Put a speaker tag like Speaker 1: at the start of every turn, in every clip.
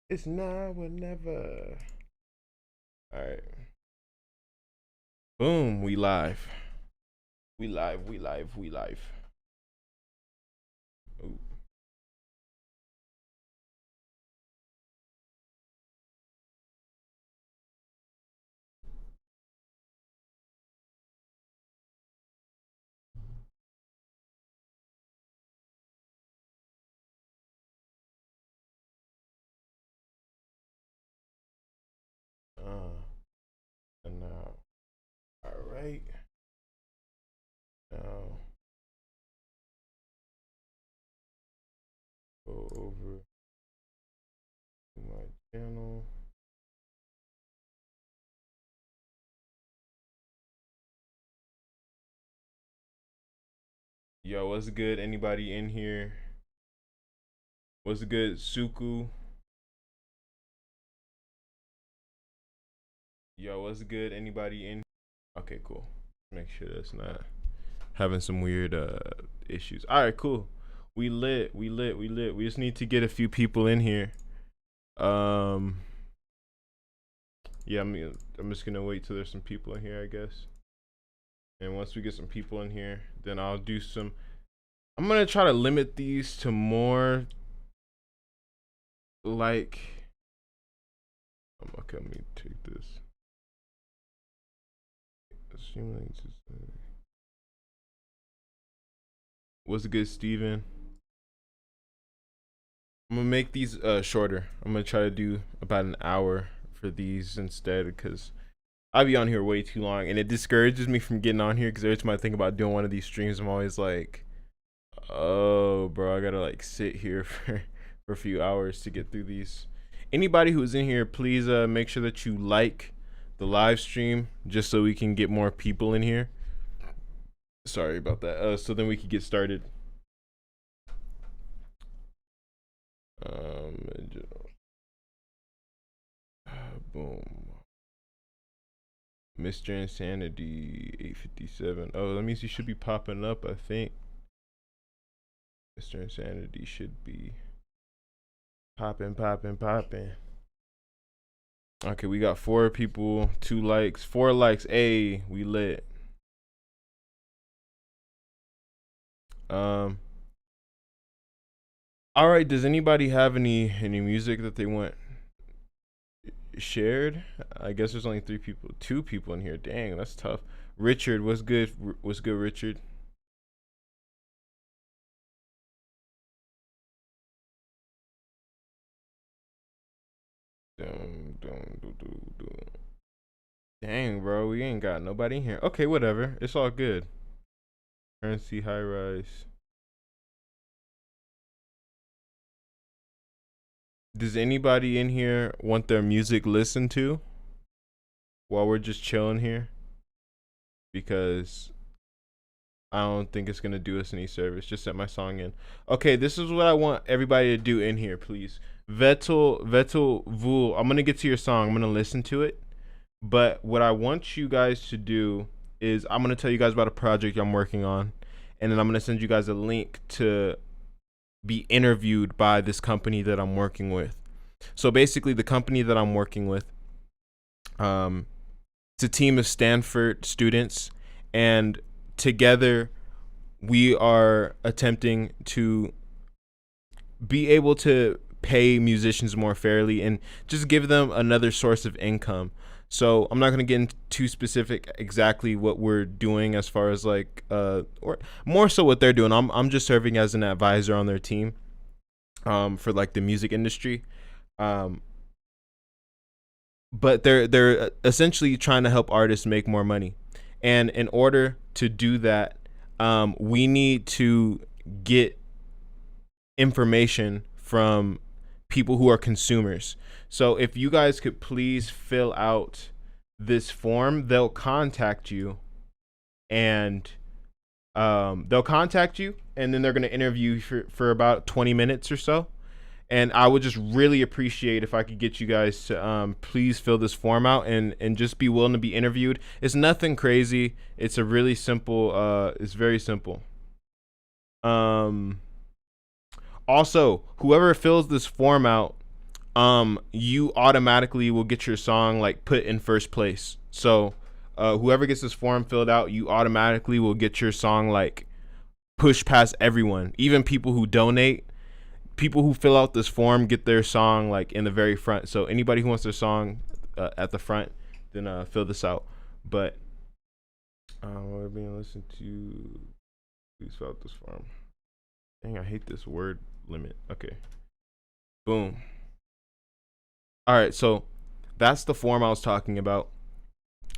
Speaker 1: It's now or never. All right. Boom. We live. We live. We live. We live. Ooh. And now. All right. Now go over to my channel. Yo, what's good? Anybody in here? What's good, Suku? Yo, what's good? Anybody in? Okay, cool. Make sure that's not having some weird issues. All right, cool. We lit. We lit. We lit. We just need to get a few people in here. Um, yeah, I'm just gonna wait till there's some people in here, I guess. And once we get some people in here, then I'll do some. I'm gonna try to limit these to more like. Okay, let me take this. What's good, Steven? I'm gonna make these shorter. I'm gonna try to do about an hour for these instead, because I be on here way too long, and it discourages me from getting on here. Because every time I think about doing one of these streams, I'm always like, "Oh, bro, I gotta like sit here for a few hours to get through these." Anybody who's in here, please make sure that you like the live stream, just so we can get more people in here. Sorry about that. So then we could get started. Um, boom. Mr. Insanity 857. Oh, that means you should be popping up, I think. Mr. Insanity should be popping. Okay, we got 4 people, 2 likes, 4 likes. Hey, we lit. All right, does anybody have any music that they want shared? I guess there's only 2 people in here. Dang, that's tough. Richard, what's good? What's good, Richard? Dang, bro, we ain't got nobody in here. Okay, whatever. It's all good. Currency high rise. Does anybody in here want their music listened to while we're just chilling here? Because I don't think it's gonna do us any service. Just set my song in. Okay, this is what I want everybody to do in here, please. Vettel Vul. I'm gonna get to your song. I'm gonna listen to it. But what I want you guys to do is I'm gonna tell you guys about a project I'm working on, and then I'm gonna send you guys a link to be interviewed by this company that I'm working with. So basically, the company that I'm working with, it's a team of Stanford students, and together we are attempting to be able to pay musicians more fairly and just give them another source of income. So I'm not going to get into too specific exactly what we're doing as far as like or more so what they're doing. I'm just serving as an advisor on their team for like the music industry. Um but they're essentially trying to help artists make more money. And in order to do that, we need to get information from people who are consumers. So if you guys could please fill out this form, they'll contact you, and then they're going to interview you for about 20 minutes or so. And I would just really appreciate if I could get you guys to please fill this form out and just be willing to be interviewed. It's nothing crazy. It's a really simple. It's very simple. Also, whoever fills this form out, you automatically will get your song like put in first place. So whoever gets this form filled out, you automatically will get your song like pushed past everyone, even people who donate. People who fill out this form get their song like in the very front. So anybody who wants their song at the front, then fill this out. But we're being listened to. Please fill out this form. Dang, I hate this word limit. Okay. Boom. All right, so that's the form I was talking about.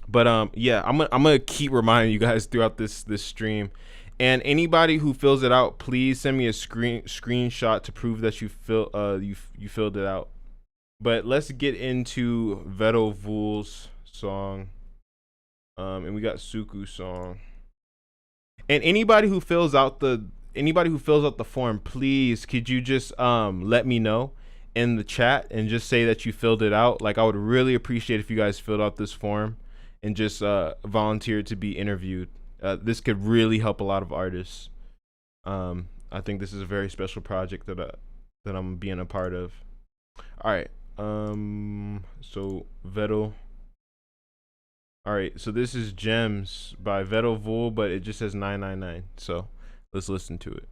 Speaker 1: But yeah, I'm gonna keep reminding you guys throughout this stream. And anybody who fills it out, please send me a screenshot to prove that you filled it out. But let's get into Vedo Vul's song. And we got Suku song. And anybody who fills out the form, please could you just let me know in the chat and just say that you filled it out. Like, I would really appreciate if you guys filled out this form and just volunteered to be interviewed. This could really help a lot of artists. I think this is a very special project that I'm being a part of. All right. So Vedo. All right. So this is Gems by Vedo Vul, but it just says 999. So let's listen to it.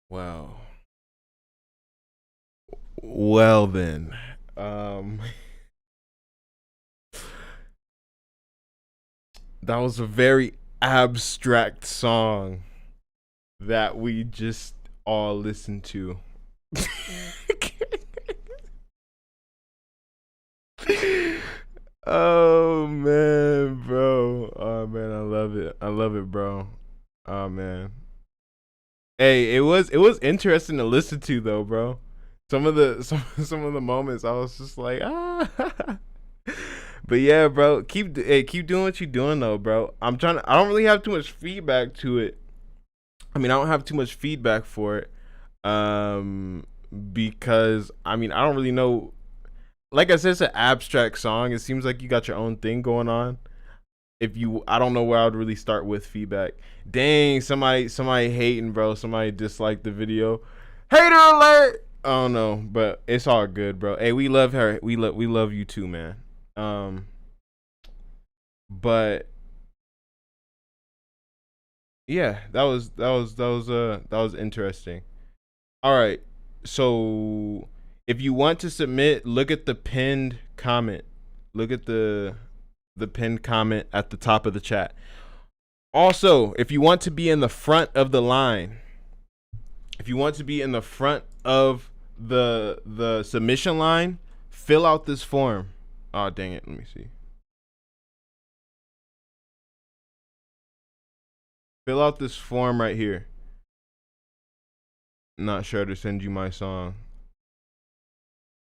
Speaker 1: Wow. Well then, that was a very abstract song that we just all listened to. Oh man, bro. Oh man, I love it. I love it, bro. Oh man. Hey, it was interesting to listen to though, bro. Some of the moments I was just like, ah. But yeah, bro, keep doing what you're doing though, bro. I don't really have too much feedback to it. I mean, I don't have too much feedback for it. Because I mean, I don't really know. Like I said, it's an abstract song. It seems like you got your own thing going on. I don't know where I would really start with feedback. Dang, somebody hating, bro. Somebody disliked the video. Hater alert! I don't know, but it's all good, bro. Hey, we love her. We love you too, man. But yeah, that was interesting. All right. So if you want to submit, look at the pinned comment. Look at the pinned comment at the top of the chat. Also, if you want to be in the front of the line, if you want to be in the front of the submission line, fill out this form. Oh, dang it. Let me see. Fill out this form right here. Not sure to send you my song.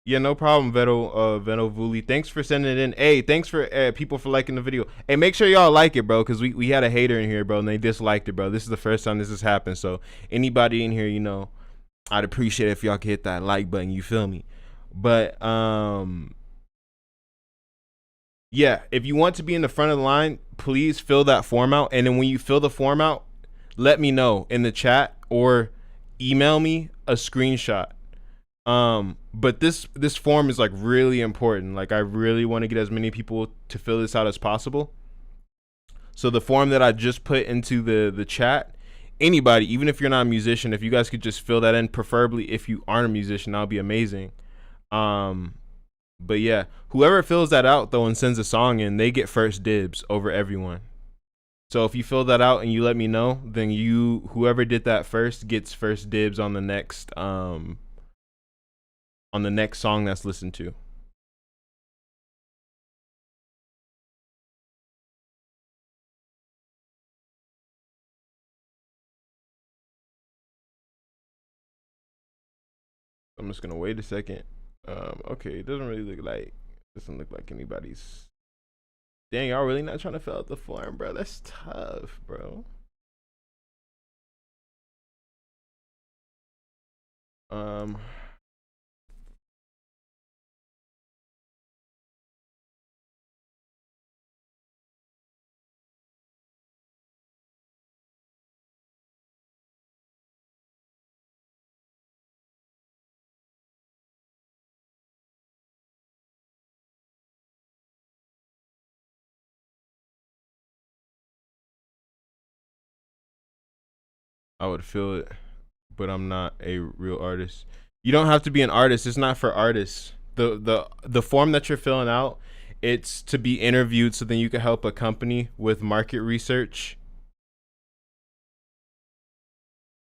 Speaker 1: Yeah, no problem, Veto Vuli. Thanks for sending it in. Hey, thanks for people for liking the video. Hey, make sure y'all like it, bro, because we had a hater in here, bro, and they disliked it, bro. This is the first time this has happened. So anybody in here, you know, I'd appreciate it if y'all could hit that like button. You feel me? But yeah, if you want to be in the front of the line, please fill that form out. And then when you fill the form out, let me know in the chat or email me a screenshot. But this form is like really important. Like I really want to get as many people to fill this out as possible. So the form that I just put into the chat, anybody, even if you're not a musician, if you guys could just fill that in, preferably if you aren't a musician, that would be amazing. But yeah, whoever fills that out though and sends a song in, they get first dibs over everyone. So if you fill that out and you let me know, then whoever did that first gets first dibs on the next song that's listened to. I'm just gonna wait a second. Okay, it doesn't look like anybody's. Dang, y'all really not trying to fill out the form, bro? That's tough, bro. I would feel it, but I'm not a real artist. You don't have to be an artist. It's not for artists. The form that you're filling out, it's to be interviewed so then you can help a company with market research.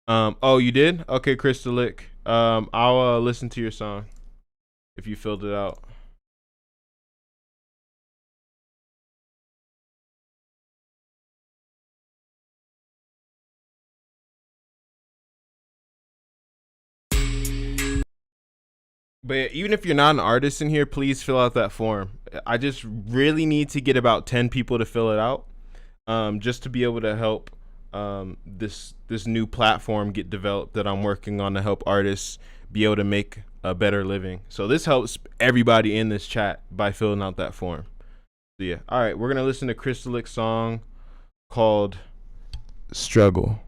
Speaker 1: Oh, you did? Okay, Crystalic. I'll listen to your song if you filled it out. But even if you're not an artist in here, please fill out that form. I just really need to get about 10 people to fill it out, just to be able to help this new platform get developed that I'm working on to help artists be able to make a better living. So this helps everybody in this chat by filling out that form. So yeah, all right, we're gonna listen to Crystalic's song called "Struggle."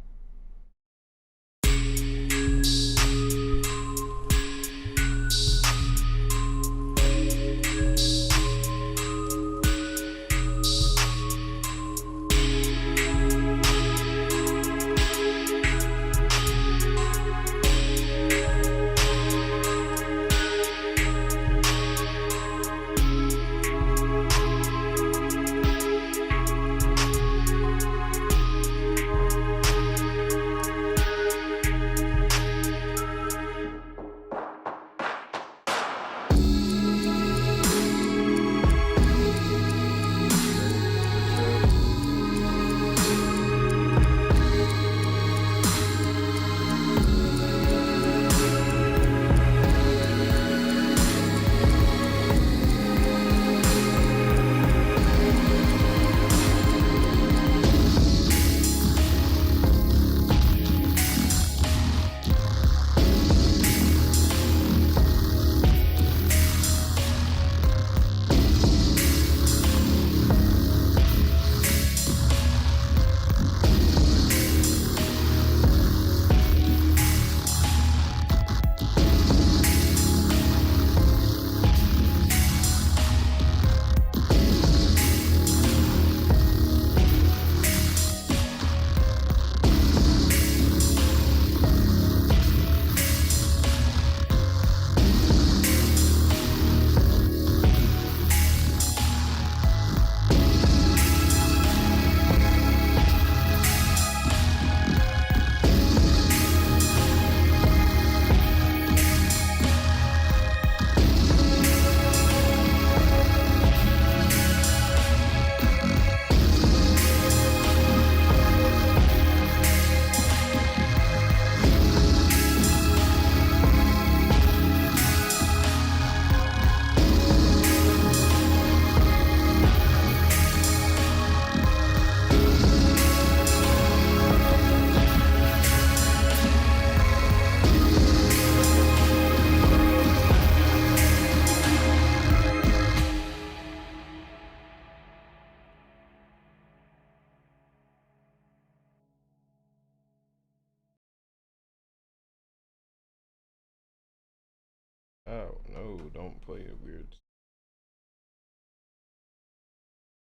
Speaker 1: Oh no, don't play it weird.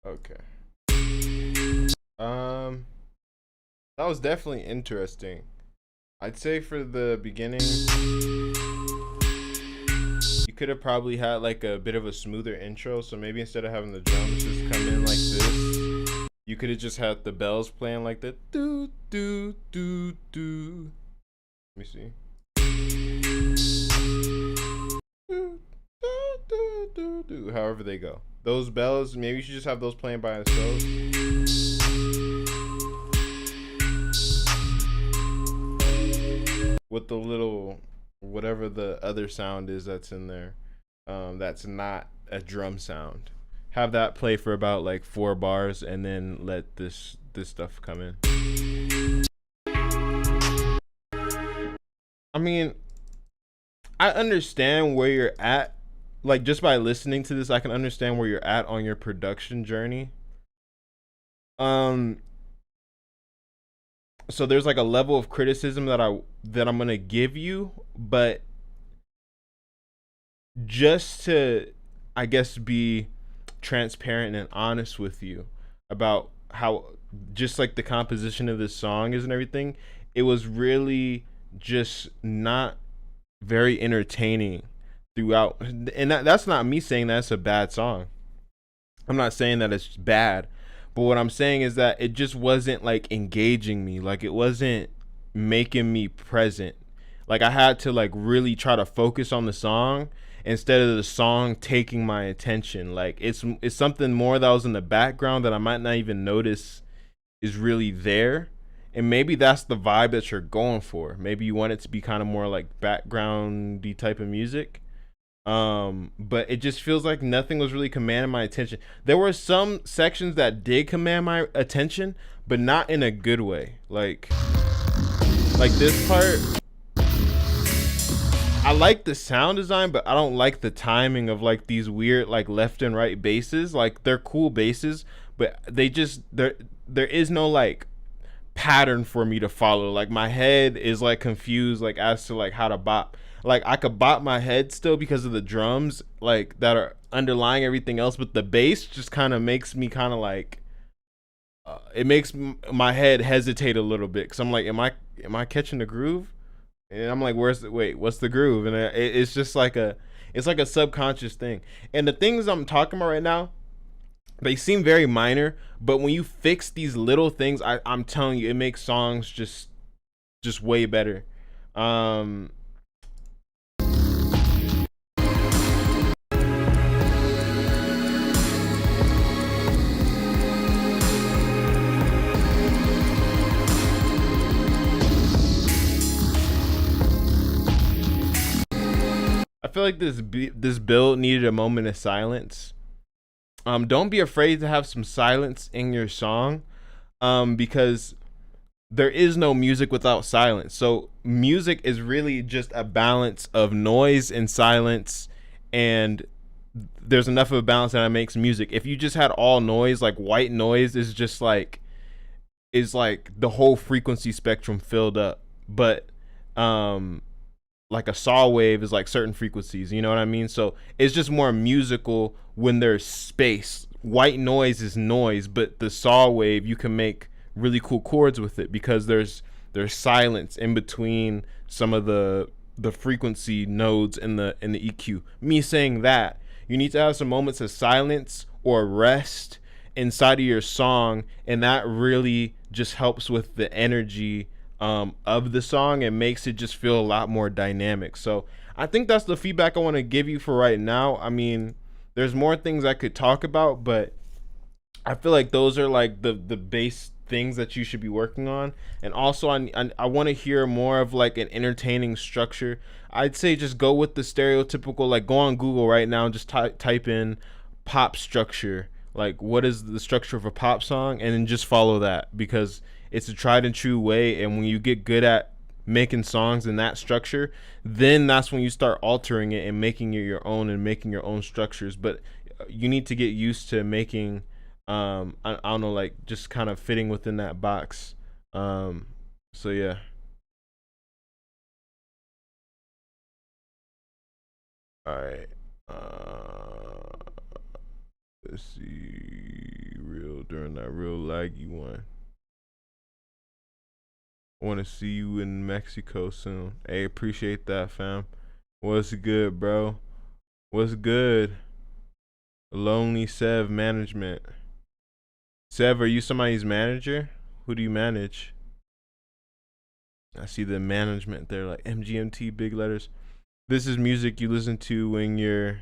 Speaker 1: Okay. Um, that was definitely interesting. I'd say for the beginning, you could have probably had like a bit of a smoother intro. So maybe instead of having the drums just come in like this, you could have just had the bells playing like the do do do do. Let me see. Do, do, do, do, do. However they go. Those bells, maybe you should just have those playing by themselves. With the little whatever the other sound is that's in there, that's not a drum sound. Have that play for about like 4 bars, and then let this stuff come in. I mean, I understand where you're at. Like just by listening to this, I can understand where you're at on your production journey. Um, so there's like a level of criticism that I'm gonna give you, but just to, I guess, be transparent and honest with you about how just like the composition of this song is and everything, it was really just not very entertaining throughout. And that's not me saying that's a bad song. I'm not saying that it's bad, but what I'm saying is that it just wasn't like engaging me. Like it wasn't making me present. Like I had to like really try to focus on the song instead of the song taking my attention. Like it's something more that was in the background that I might not even notice is really there. And maybe that's the vibe that you're going for. Maybe you want it to be kind of more like backgroundy type of music. But it just feels like nothing was really commanding my attention. There were some sections that did command my attention, but not in a good way. Like this part, I like the sound design, but I don't like the timing of like these weird like left and right basses. Like they're cool basses, but they just there is no like pattern for me to follow. Like my head is like confused like as to like how to bop. Like I could bop my head still because of the drums like that are underlying everything else, but the bass just kind of makes me kind of like it makes my head hesitate a little bit because I'm like, am I catching the groove? And I'm like, what's the groove? And it's just like it's like a subconscious thing. And the things I'm talking about right now, they seem very minor, but when you fix these little things, I'm telling you, it makes songs just way better. Um, I feel like this build needed a moment of silence. Don't be afraid to have some silence in your song, because there is no music without silence. So music is really just a balance of noise and silence, and there's enough of a balance that it makes music. If you just had all noise, like white noise is just like is like the whole frequency spectrum filled up. But um like a saw wave is like certain frequencies, you know what I mean? So it's just more musical when there's space. White noise is noise, but the saw wave you can make really cool chords with it because there's silence in between some of the frequency nodes in the EQ. Me saying that, you need to have some moments of silence or rest inside of your song, and that really just helps with the energy of the song and makes it just feel a lot more dynamic. So I think that's the feedback I want to give you for right now. I mean, there's more things I could talk about, but I feel like those are like the base things that you should be working on. And also, I want to hear more of like an entertaining structure. I'd say just go with the stereotypical, like go on Google right now and just type in pop structure. Like, what is the structure of a pop song? And then just follow that because it's a tried and true way. And when you get good at making songs in that structure, then that's when you start altering it and making it your own and making your own structures. But you need to get used to making I don't know, like just kind of fitting within that box. So yeah. All right. Let's see. Real during that real laggy one. I want to see you in Mexico soon. Hey, appreciate that, fam. What's good, bro? What's good? Lonely Sev management. Sev, are you somebody's manager? Who do you manage? I see the management there, like MGMT, big letters. This is music you listen to when you're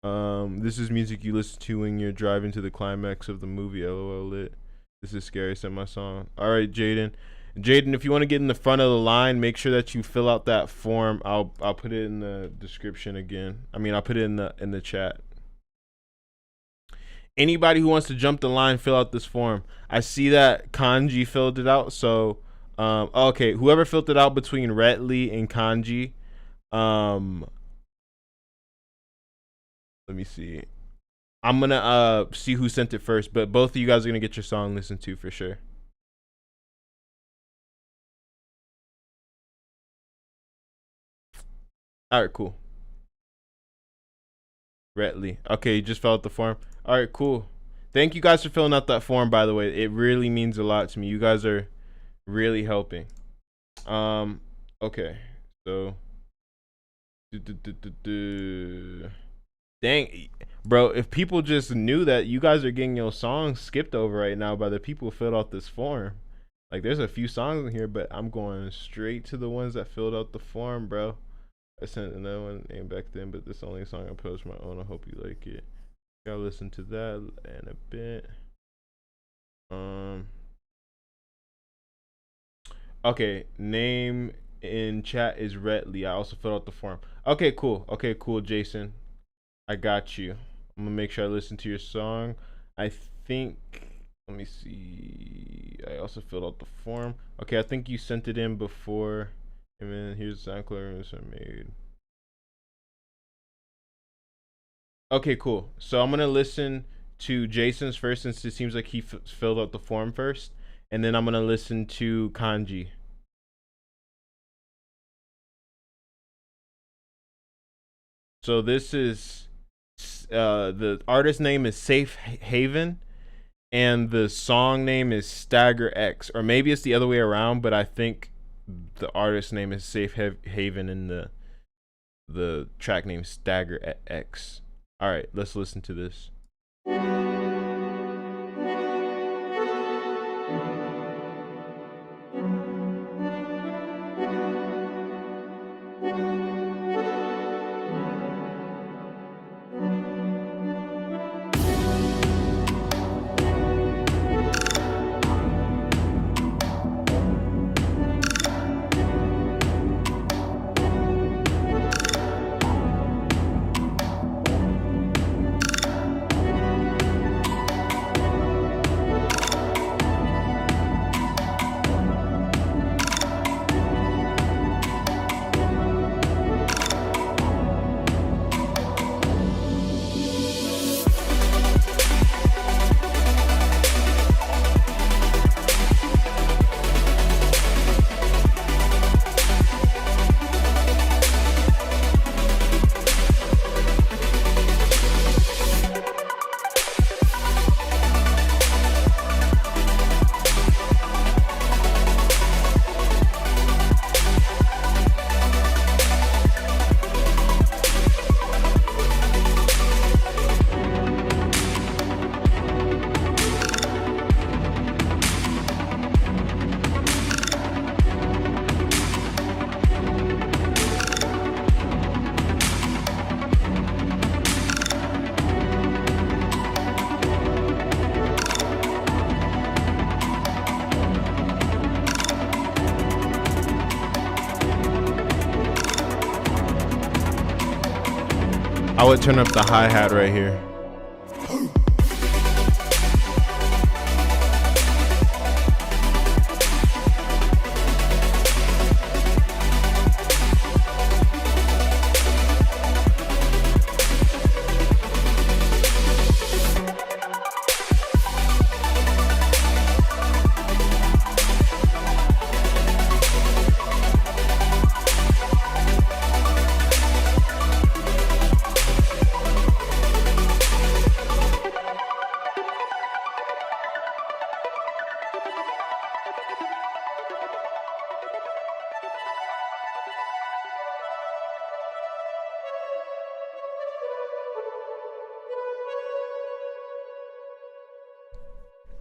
Speaker 1: this is music you listen to when you're driving to the climax of the movie. LOL lit. This is scary. Sent my song. All right, Jaden. Jaden, if you want to get in the front of the line, make sure that you fill out that form. I'll put it in the description again. I mean, I'll put it in the chat. Anybody who wants to jump the line, fill out this form. I see that Kanji filled it out. So, okay, whoever filled it out between Retley and Kanji, let me see. I'm gonna see who sent it first, but both of you guys are gonna get your song listened to for sure. All right, cool. Retley. Okay, you just filled out the form. All right, cool. Thank you guys for filling out that form, by the way. It really means a lot to me. You guys are really helping. Okay. So dang, bro, if people just knew that you guys are getting your songs skipped over right now by the people who filled out this form. Like, there's a few songs in here, but I'm going straight to the ones that filled out the form, bro. I sent another one named back then, but this is the only song I posted my own. I hope you like it. Gotta listen to that in a bit. Okay, name in chat is Retley. I also filled out the form. Okay, cool. Okay, cool, Jason. I got you. I'm gonna make sure I listen to your song. I think, let me see. I also filled out the form. Okay, I think you sent it in before. And then here's the SoundCloud I made. Okay, cool. So I'm gonna listen to Jason's first, since it seems like he filled out the form first, and then I'm gonna listen to Kanji. So this is the artist name is Safe Haven, and the song name is Stagger X, or maybe it's the other way around, but I think the artist name is Safe Haven and the track name Stagger X. All right, let's listen to this. I would turn up the hi-hat right here.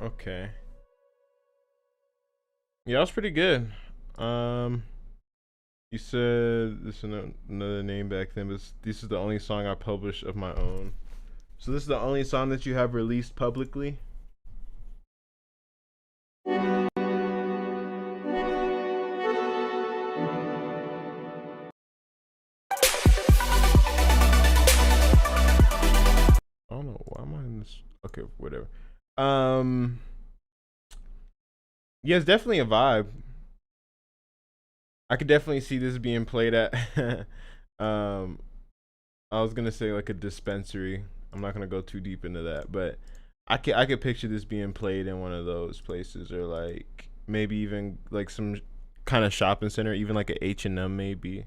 Speaker 1: Okay. Yeah, that was pretty good. Um, you said this is another name back then, but this is the only song I published of my own. So this is the only song that you have released publicly? I don't know why am I in this. Okay, whatever. Um, yeah, it's definitely a vibe. I could definitely see this being played at. um, I was gonna say like a dispensary. I'm not gonna go too deep into that, but I could picture this being played in one of those places, or like maybe even like some kind of shopping center, even like a H&M maybe.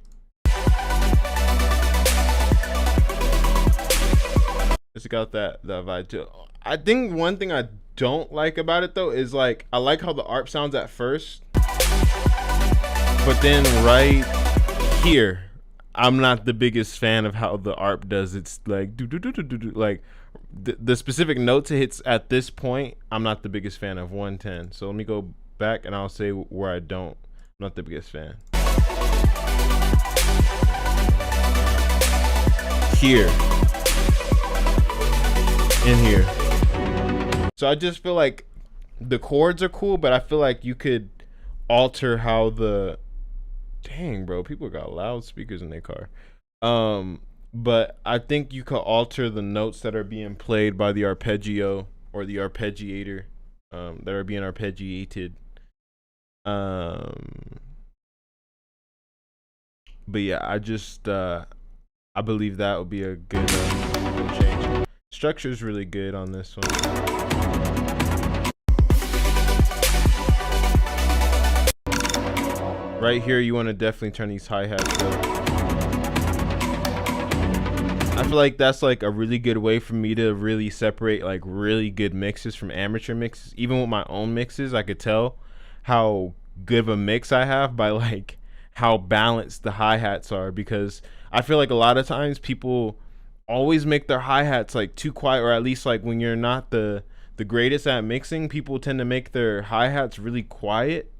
Speaker 1: It's got that vibe too. I think one thing I don't like about it though is like I like how the ARP sounds at first, but then right here, I'm not the biggest fan of how the ARP does. It's like do do do do do do like the specific notes it hits at this point. I'm not the biggest fan of 110. So let me go back and I'll say where I don't. I'm not the biggest fan. Here. In here. So I just feel like the chords are cool, but I feel like you could alter how the dang bro, people got loudspeakers in their car. But I think you could alter the notes that are being played by the arpeggio or the arpeggiator, that are being arpeggiated. But yeah, I believe that would be a good change. Structure is really good on this one. Right here, you want to definitely turn these hi-hats up. I feel like that's like a really good way for me to really separate like really good mixes from amateur mixes. Even with my own mixes, I could tell how good of a mix I have by like how balanced the hi-hats are, because I feel like a lot of times people always make their hi-hats like too quiet, or at least like when you're not the greatest at mixing, people tend to make their hi-hats really quiet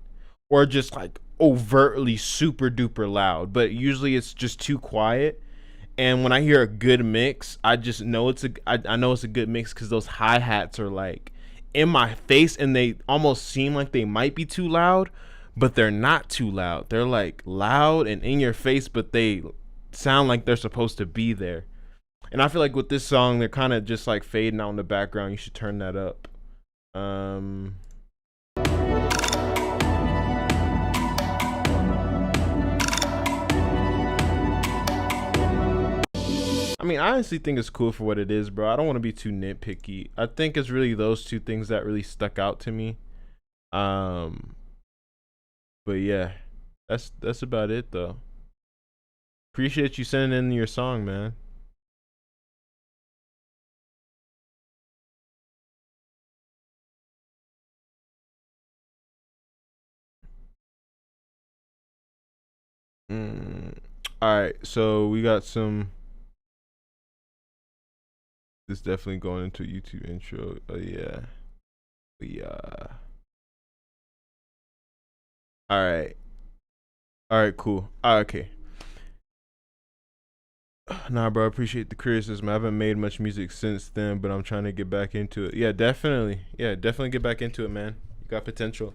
Speaker 1: or just like overtly super duper loud, but usually it's just too quiet. And when I hear a good mix, I just know I know it's a good mix because those hi-hats are like in my face and they almost seem like they might be too loud, but they're not too loud. They're like loud and in your face, but they sound like they're supposed to be there. And I feel like with this song, they're kind of just like fading out in the background. You should turn that up. I mean, I honestly think it's cool for what it is, bro. I don't want to be too nitpicky. I think it's really those two things that really stuck out to me. But yeah, that's about it though. Appreciate you sending in your song, man. Mm. All right, so we got some. This definitely going into YouTube intro. Oh yeah, yeah. All right, cool. Okay. Nah, bro, I appreciate the criticism. I haven't made much music since then, but I'm trying to get back into it. Yeah, definitely. Yeah, definitely get back into it, man. You got potential.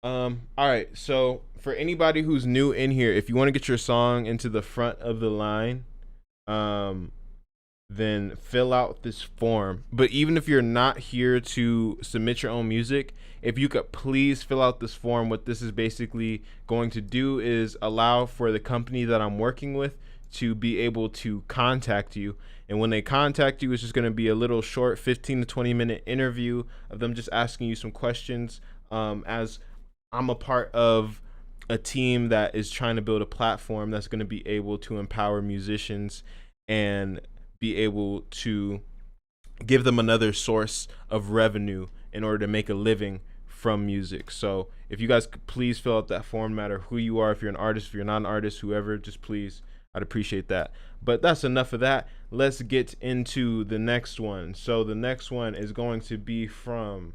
Speaker 1: All right. So for anybody who's new in here, if you want to get your song into the front of the line, um, then fill out this form. But even if you're not here to submit your own music, if you could please fill out this form. What this is basically going to do is allow for the company that I'm working with to be able to contact you. And when they contact you, it's just going to be a little short 15 to 20-minute interview of them just asking you some questions, as I'm a part of a team that is trying to build a platform that's going to be able to empower musicians and be able to give them another source of revenue in order to make a living from music. So if you guys could please fill out that form, no matter who you are, if you're an artist, if you're not an artist, whoever, just please I'd appreciate that. But that's enough of that. Let's get into the next one. So the next one is going to be from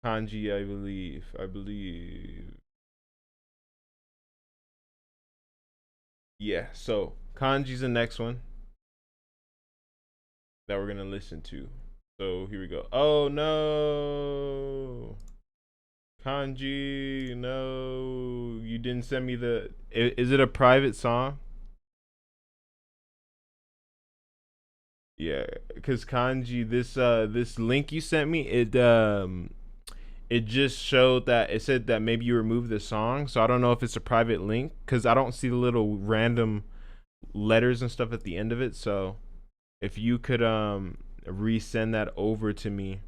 Speaker 1: Kanji, I believe. Yeah, so Kanji's the next one that we're gonna listen to. So here we go. Oh no, Kanji, no, you didn't send me the. Is it a private song? Yeah, because Kanji, this link you sent me, it just showed that it said that maybe you removed the song. So I don't know if it's a private link because I don't see the little random letters and stuff at the end of it. So if you could resend that over to me.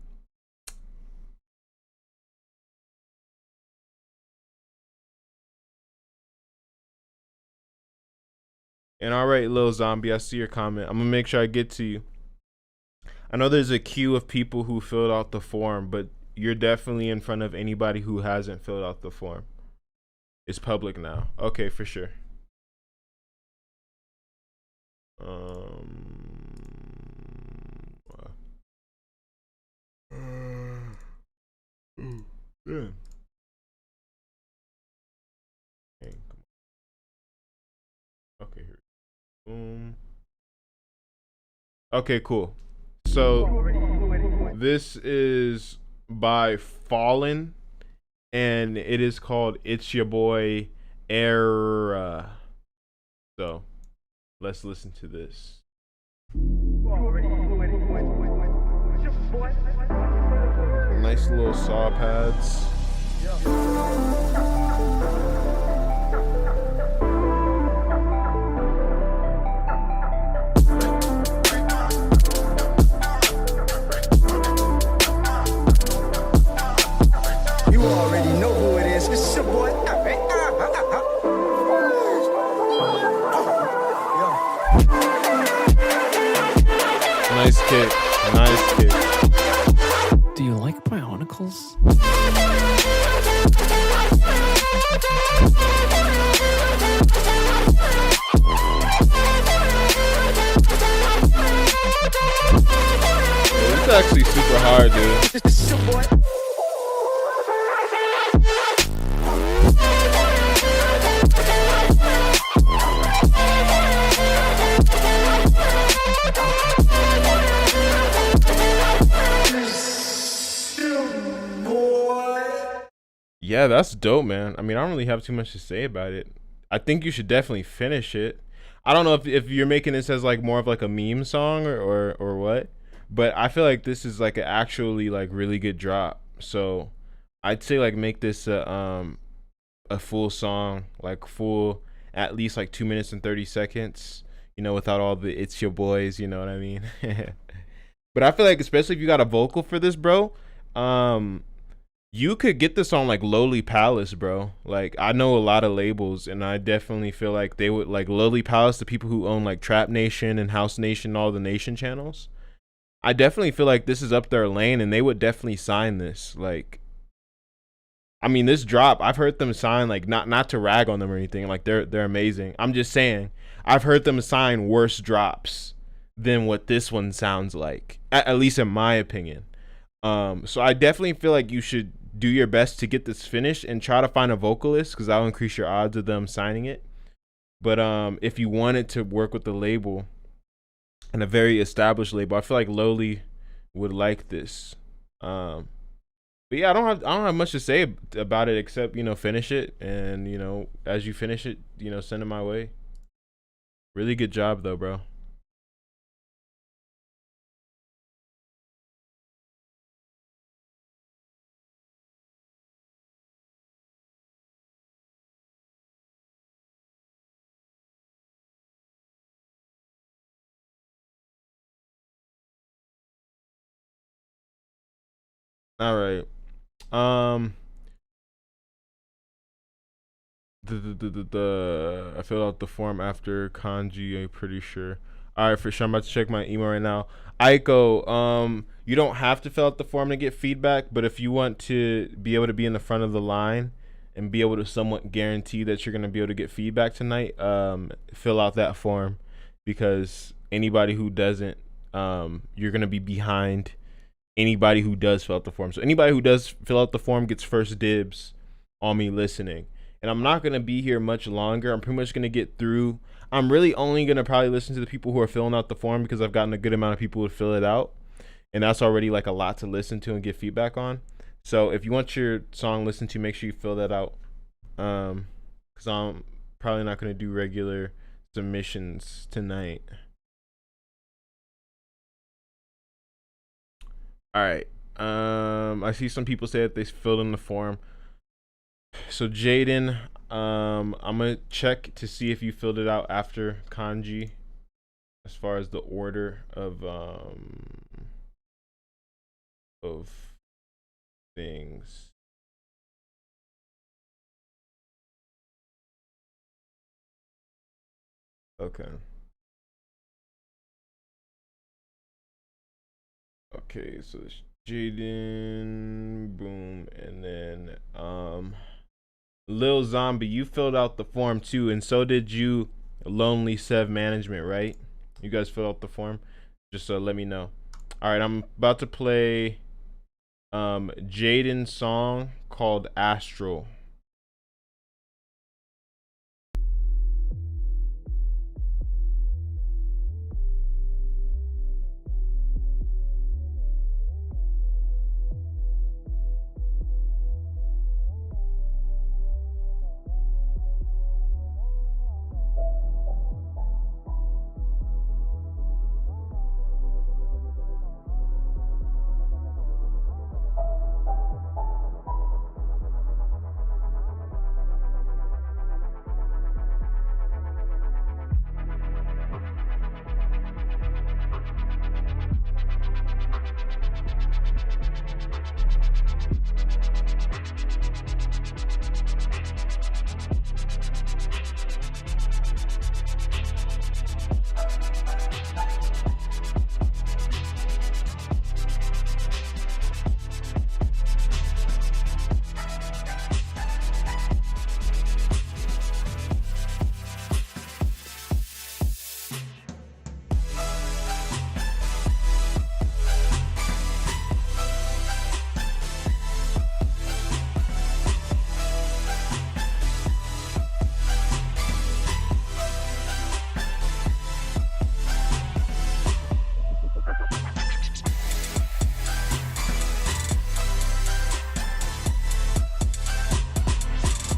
Speaker 1: And all right, little zombie, I see your comment. I'm gonna make sure I get to you. I know there's a queue of people who filled out the form, but you're definitely in front of anybody who hasn't filled out the form. It's public now. Okay, for sure. Yeah. Okay, come on. Okay, here. Boom. Okay, cool. So this is by Fallen, and it is called "It's Your Boy Era." So let's listen to this. Nice little saw pads.
Speaker 2: You already know who it is. It's your boy.
Speaker 1: Nice kick. Nice kick.
Speaker 3: Do you like bionicles?
Speaker 1: It's actually super hard, dude.
Speaker 2: It's your boy.
Speaker 1: Yeah, that's dope, man. I mean, I don't really have too much to say about it. I think you should definitely finish it. I don't know if you're making this as like more of like a meme song or what, but I feel like this is like an actually like really good drop. So I'd say like make this a full song, like full at least like 2 minutes and 30 seconds. You know, without all the "it's your boys." You know what I mean? But I feel like especially if you got a vocal for this, bro. You could get this on like Lowly Palace, bro. Like I know a lot of labels, and I definitely feel like they would like Lowly Palace, the people who own like Trap Nation and House Nation, all the Nation channels. I definitely feel like this is up their lane, and they would definitely sign this. Like, I mean, this drop, I've heard them sign like not to rag on them or anything. Like they're amazing. I'm just saying, I've heard them sign worse drops than what this one sounds like, at least in my opinion. So I definitely feel like you should do your best to get this finished and try to find a vocalist because that'll increase your odds of them signing it. But if you wanted to work with the label and a very established label, I feel like Lowly would like this. But yeah, I don't have much to say about it except finish it, and as you finish it, send it my way. Really good job though, bro. All right. Um, I filled out the form after Kanji. I'm pretty sure. All right, for sure. I'm about to check my email right now. Aiko, you don't have to fill out the form to get feedback, but if you want to be able to be in the front of the line, and be able to somewhat guarantee that you're going to be able to get feedback tonight, fill out that form, because anybody who doesn't, you're going to be behind anybody who does fill out the form. So anybody who does fill out the form gets first dibs on me listening. And I'm not going to be here much longer. I'm pretty much going to get through. I'm really only going to probably listen to the people who are filling out the form, because I've gotten a good amount of people to fill it out. And that's already like a lot to listen to and get feedback on. So if you want your song listened to, make sure you fill that out. Because I'm probably not going to do regular submissions tonight. All right. I see some people say that they filled in the form. So Jaden, I'm gonna check to see if you filled it out after Kanji, as far as the order of things. Okay. Okay, so it's Jaden, boom, and then Lil Zombie, you filled out the form too, and so did you, Lonely Sev Management, right? You guys filled out the form. Just let me know. All right, I'm about to play Jaden's song called Astral.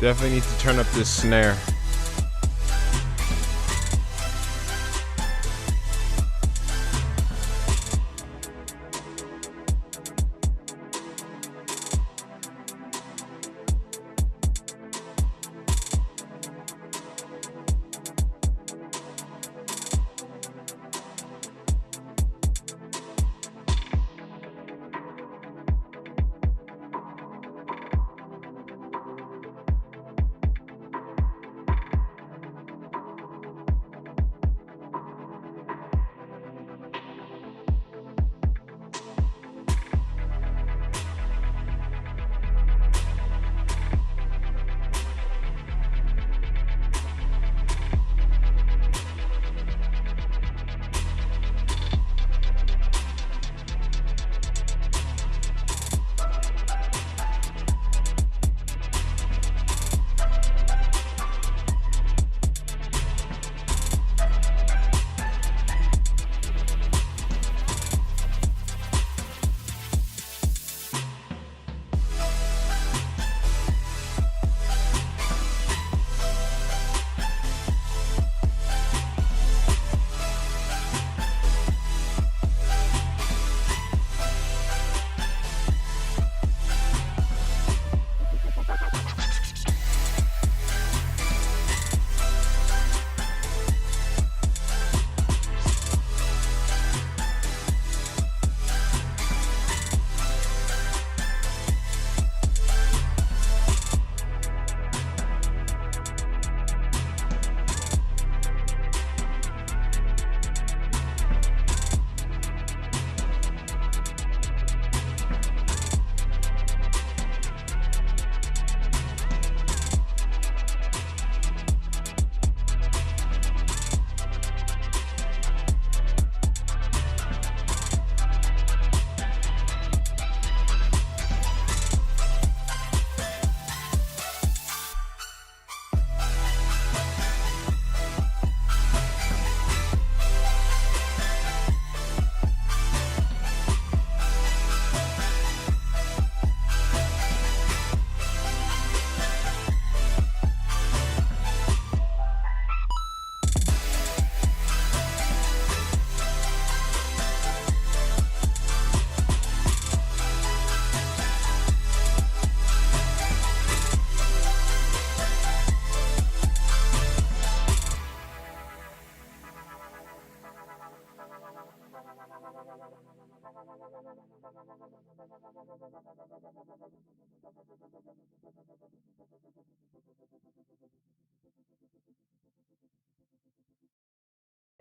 Speaker 1: Definitely need to turn up this snare.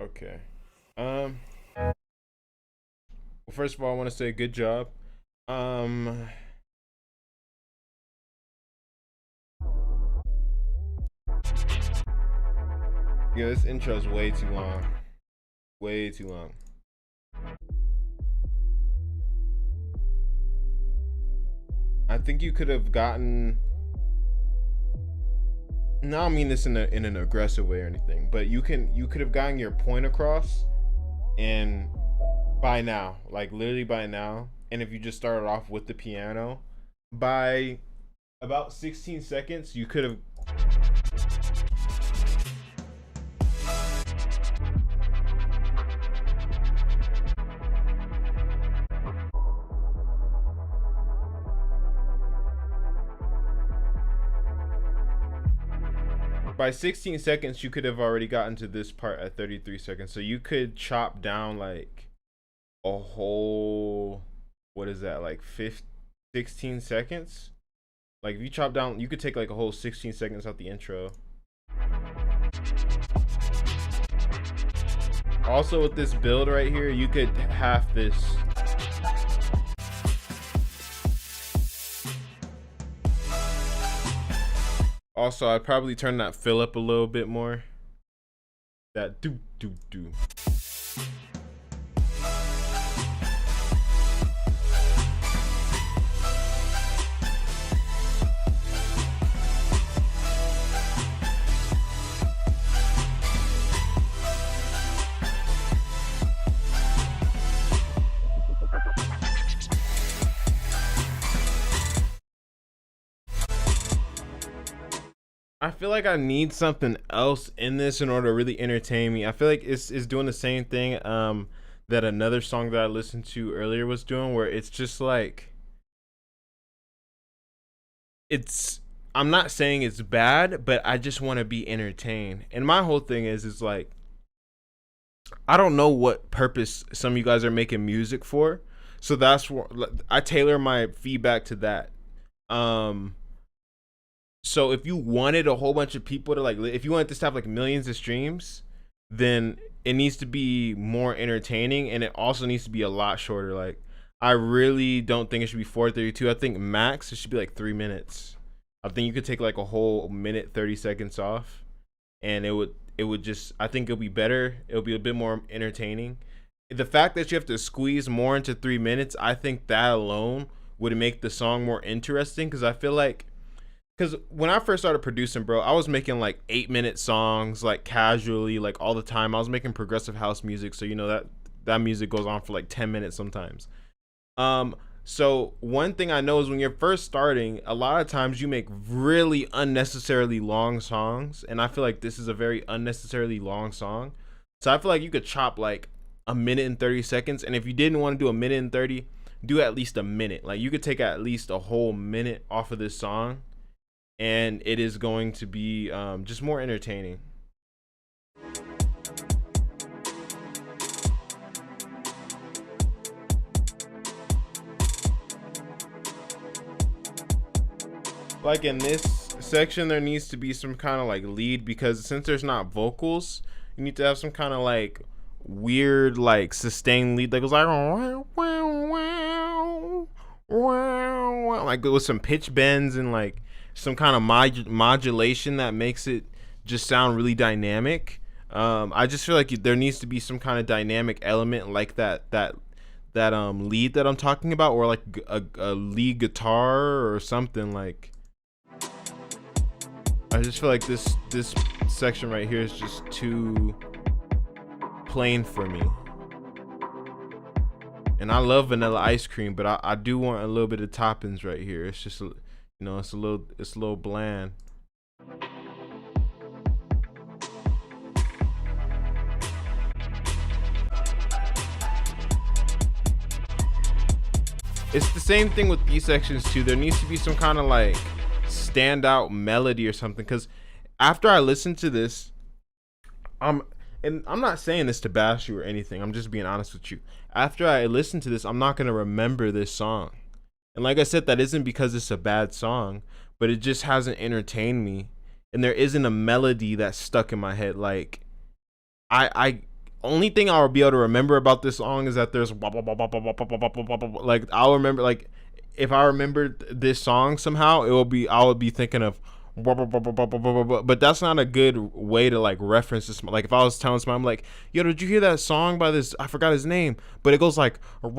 Speaker 1: Okay. Well, first of all, I want to say good job. Um, yeah, this intro is way too long. Way too long. I think you could have gotten. No, I don't mean this in an aggressive way or anything, but you could have gotten your point across, and by now, like literally by now, and if you just started off with the piano, by about 16 seconds, you could have. By 16 seconds, you could have already gotten to this part at 33 seconds. So you could chop down like a whole, what is that, like 16 seconds? Like if you chop down, you could take like a whole 16 seconds out the intro. Also with this build right here, you could half this. Also, I'd probably turn that fill up a little bit more. That do do do. I feel like I need something else in this in order to really entertain me. I feel like it's doing the same thing that another song that I listened to earlier was doing, where it's just like it's I'm not saying it's bad, but I just want to be entertained. And my whole thing is like I don't know what purpose some of you guys are making music for. So that's what I tailor my feedback to that. So if you wanted a whole bunch of people to like, if you wanted this to have like millions of streams, then it needs to be more entertaining, and it also needs to be a lot shorter. Like, I really don't think it should be 4:32. I think max it should be like 3 minutes. I think you could take like a whole minute 30 seconds off, and it would just, I think it'll be better. It'll be a bit more entertaining. The fact that you have to squeeze more into 3 minutes, I think that alone would make the song more interesting, because I feel like. Because when I first started producing, bro, I was making like 8-minute songs, like casually, like all the time. I was making progressive house music, so you know that music goes on for like 10 minutes sometimes. So one thing I know is when you're first starting, a lot of times you make really unnecessarily long songs, and I feel like this is a very unnecessarily long song. So I feel like you could chop like a minute and 30 seconds, and if you didn't want to do a minute and 30, do at least a minute. Like you could take at least a whole minute off of this song, and it is going to be just more entertaining. Like in this section, there needs to be some kind of like lead, because since there's not vocals, you need to have some kind of like weird like sustained lead that goes like wow, wow, wow, wow, like with some pitch bends and like some kind of modulation that makes it just sound really dynamic. I just feel like there needs to be some kind of dynamic element like that lead that I'm talking about, or like a lead guitar or something. Like I just feel like this section right here is just too plain for me. And I love vanilla ice cream, but I do want a little bit of toppings right here. It's just it's a little bland. It's the same thing with these sections too. There needs to be some kind of like standout melody or something, because after I listen to this, and I'm not saying this to bash you or anything, I'm just being honest with you. After I listen to this, I'm not gonna remember this song. And like I said, that isn't because it's a bad song, but it just hasn't entertained me. And there isn't a melody that's stuck in my head. Like I only thing I'll be able to remember about this song is that there's like I'll remember like if I remembered this song somehow, I would be thinking of, but that's not a good way to like reference this. Like if I was telling someone, I'm like, yo, did you hear that song by this? I forgot his name, but it goes like, like,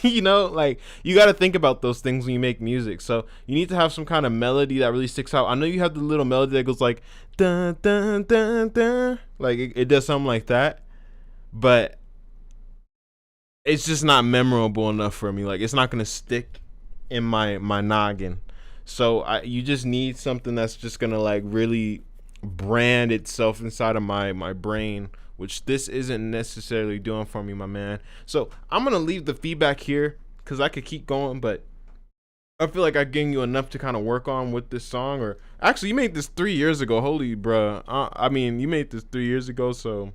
Speaker 1: you know, like you got to think about those things when you make music. So you need to have some kind of melody that really sticks out. I know you have the little melody that goes like, dun dun dun dun, like it does something like that, but it's just not memorable enough for me. Like it's not gonna stick in my noggin. So you just need something that's just gonna like really brand itself inside of my brain, which this isn't necessarily doing for me, my man. So I'm gonna leave the feedback here because I could keep going, but I feel like I'm giving you enough to kind of work on with this song. Or actually, you made this 3 years ago. Holy bruh. I mean, you made this 3 years ago, so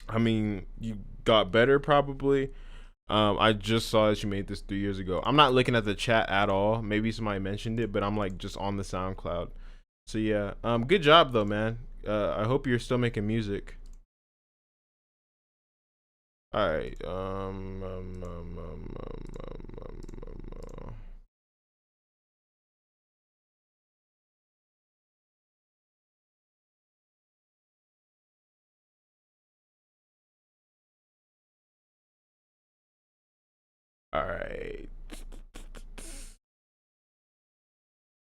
Speaker 1: I mean, you got better probably. I just saw that you made this 3 years ago. I'm not looking at the chat at all. Maybe somebody mentioned it, but I'm like just on the SoundCloud. So yeah, good job though, man. I hope you're still making music. All right. All right.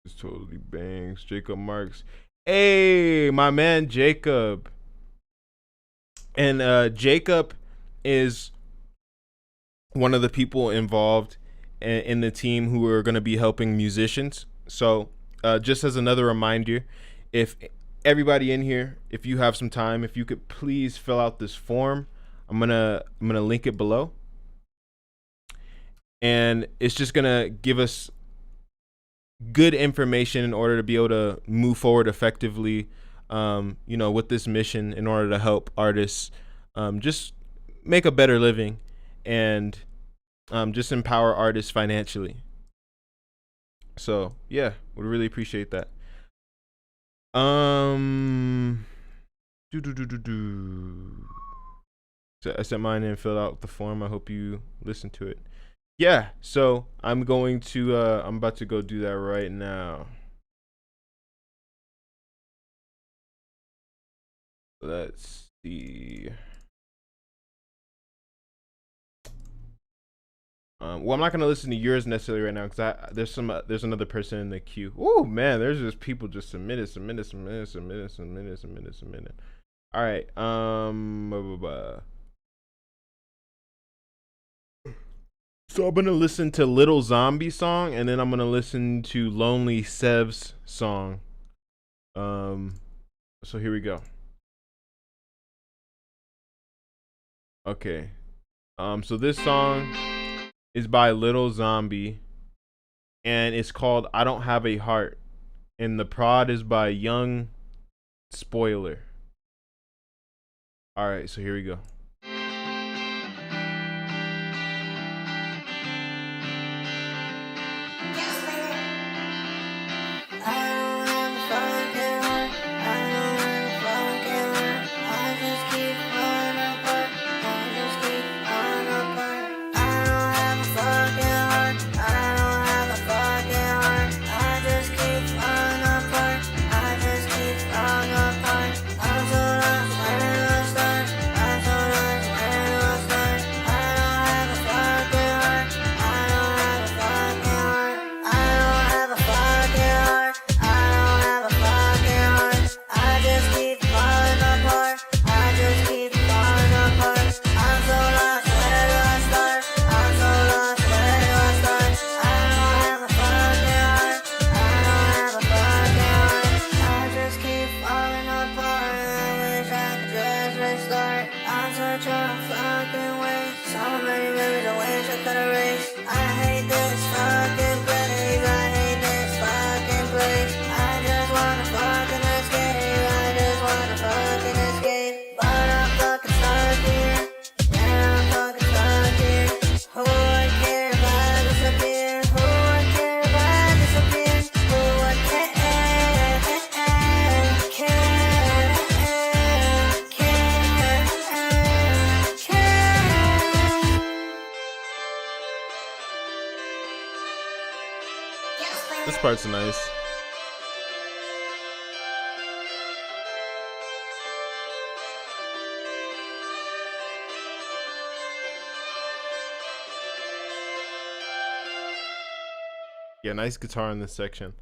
Speaker 1: This totally bangs. Jacob Marks. Hey, my man Jacob. And Jacob is one of the people involved in the team who are going to be helping musicians. So just as another reminder, if everybody in here, if you have some time, if you could please fill out this form, I'm gonna link it below. And it's just gonna give us good information in order to be able to move forward effectively, you know, with this mission in order to help artists just make a better living and just empower artists financially. So yeah, would really appreciate that. So I sent mine in and filled out the form. I hope you listen to it. Yeah, so I'm going to I'm about to go do that right now. Let's see. Well, I'm not gonna listen to yours necessarily right now because there's another person in the queue. Oh man, there's just people just submitted. All right. So I'm gonna listen to Little Zombie song, and then I'm gonna listen to Lonely Sev's song. So here we go. Okay. So this song is by Little Zombie, and it's called "I Don't Have a Heart," and the prod is by Young Spoiler. All right, so here we go. part's nice. Yeah, nice guitar in this section.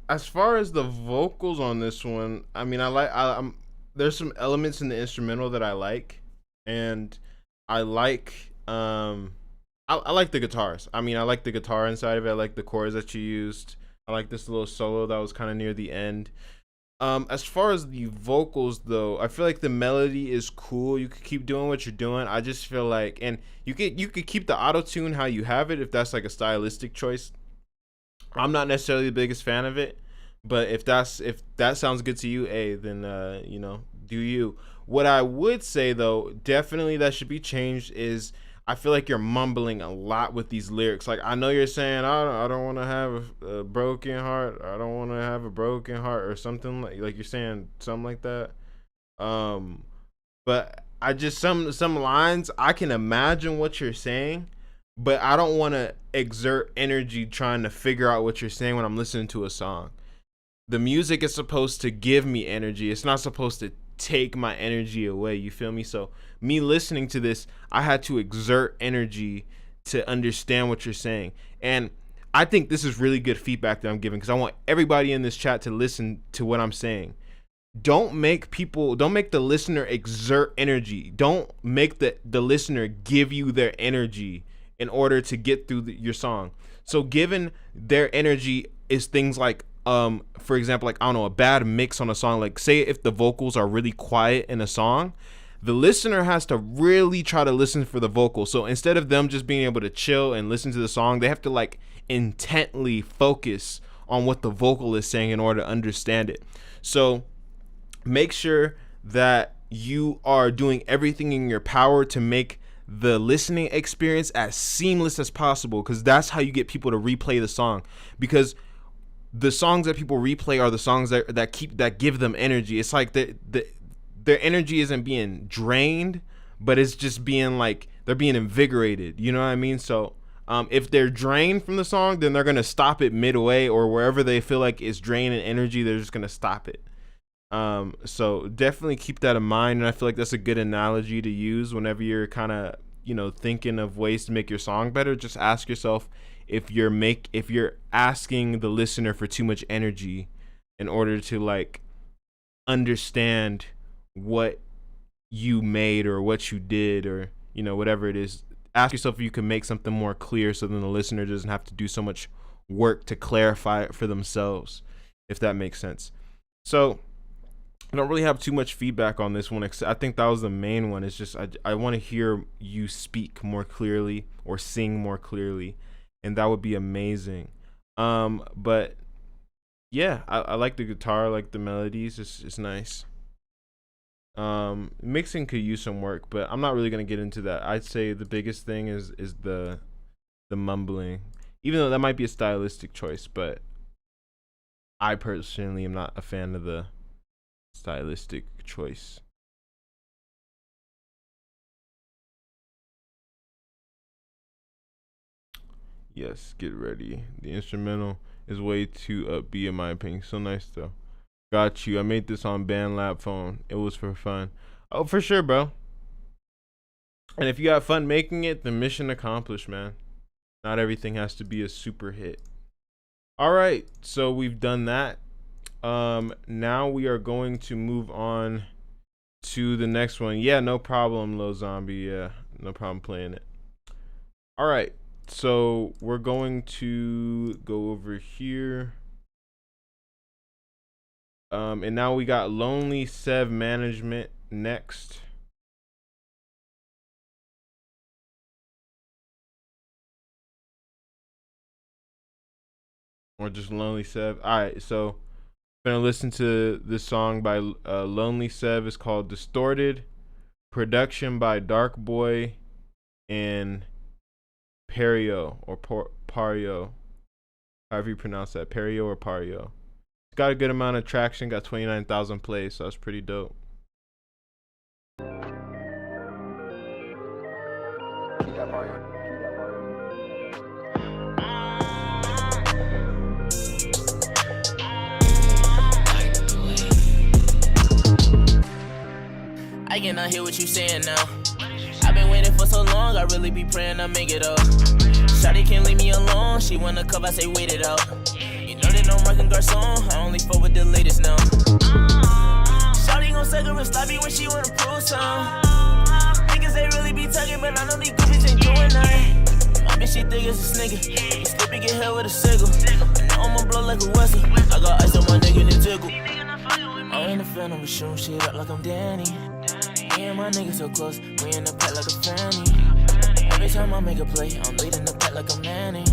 Speaker 1: As far as the vocals on this one, I mean, I'm there's some elements in the instrumental that I like, and I like I like the guitars. I mean, I like the guitar inside of it. I like the chords that you used. I like this little solo that was kind of near the end. As far as the vocals though, I feel like the melody is cool. You could keep doing what you're doing. I just feel like, and you could keep the auto tune how you have it if that's like a stylistic choice. I'm not necessarily the biggest fan of it, but if that sounds good to you, then you know, do you. What I would say though, definitely that should be changed is I feel like you're mumbling a lot with these lyrics. Like, I know you're saying I don't want to have a broken heart. I don't want to have a broken heart or something like you're saying something like that. But I just some lines I can imagine what you're saying, but I don't want to exert energy trying to figure out what you're saying when I'm listening to a song. The music is supposed to give me energy. It's not supposed to take my energy away. You feel me? So me listening to this, I had to exert energy to understand what you're saying. And I think this is really good feedback that I'm giving, because I want everybody in this chat to listen to what I'm saying. Don't make the listener exert energy. Don't make the listener give you their energy in order to get through your song. So given their energy is things like, for example, like, I don't know, a bad mix on a song. Like, say if the vocals are really quiet in a song, the listener has to really try to listen for the vocals. So instead of them just being able to chill and listen to the song, they have to like intently focus on what the vocal is saying in order to understand it. So make sure that you are doing everything in your power to make the listening experience as seamless as possible, because that's how you get people to replay the song. Because the songs that people replay are the songs that give them energy. It's like their energy isn't being drained, but it's just being like they're being invigorated. You know what I mean? So if they're drained from the song, then they're gonna stop it midway, or wherever they feel like it's draining energy, they're just gonna stop it. So definitely keep that in mind, and I feel like that's a good analogy to use whenever you're kind of, you know, thinking of ways to make your song better. Just ask yourself if you're asking the listener for too much energy in order to like understand what you made or what you did, or, you know, whatever it is. Ask yourself if you can make something more clear, so then the listener doesn't have to do so much work to clarify it for themselves, if that makes sense. So I don't really have too much feedback on this one, except I think that was the main one. It's just I want to hear you speak more clearly or sing more clearly, and that would be amazing. But yeah, I like the guitar, I like the melodies. It's nice. Mixing could use some work, but I'm not really gonna get into that. I'd say the biggest thing is the mumbling, even though that might be a stylistic choice, but I personally am not a fan of the stylistic choice. Yes, get ready. The instrumental is way too upbeat in my opinion. So nice though. Got you. I made this on BandLab phone. It was for fun. Oh, for sure, bro. And if you got fun making it, then mission accomplished, man. Not everything has to be a super hit. All right, so we've done that. Now we are going to move on to the next one. Yeah, no problem, Lil Zombie. Yeah, no problem playing it. All right, so we're going to go over here. And now we got Lonely Sev Management next. Or just Lonely Sev. All right, so I'm gonna listen to this song by Lonely Sev. It's called Distorted. Production by Dark Boy and Perio, or Pario, however you pronounce that, Perio or Pario. It's got a good amount of traction. Got 29,000 plays, so that's pretty dope.
Speaker 4: I cannot hear what you saying now. I've been waiting for so long, I really be praying I make it up. Shawty can't leave me alone, she wanna cup, I say wait it out. You know that I'm rockin' garçon, I only fuck with the latest now. Shawty gon' suck her and sloppy when she wanna prove some. Niggas they really be talking, but I know these goofies ain't doing nothing. My bitch she thick as a nigga, you slip and get hit with a sickle. And now I'ma blow like a whistle, I got ice on my nigga and it tickle. I ain't a fan of a shooting shit up like I'm Danny. Me and my niggas so close, we in the pack like a fanny. Every time I make a play, I'm leading the pack like a Manny.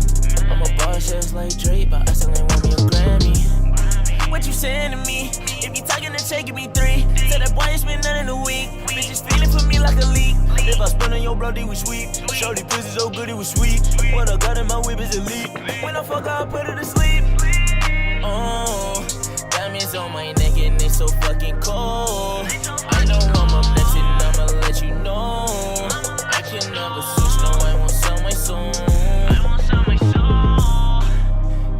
Speaker 4: I'm a boss just like Drake, but I still ain't want me a Grammy. What you saying to me? If you talking to check, give me 3. Tell that boy you spend none in a week. Bitches feeling for me like a leak. If I spin on your bloody, we sweet. Shorty pussy so good, it was sweet. What I got in my whip is elite. When I fuck, I put her to sleep. Oh, diamonds on my neck and it's so fucking cold. I know I'm up next and I'ma let you know. I can never switch, no, I won't sell my soul.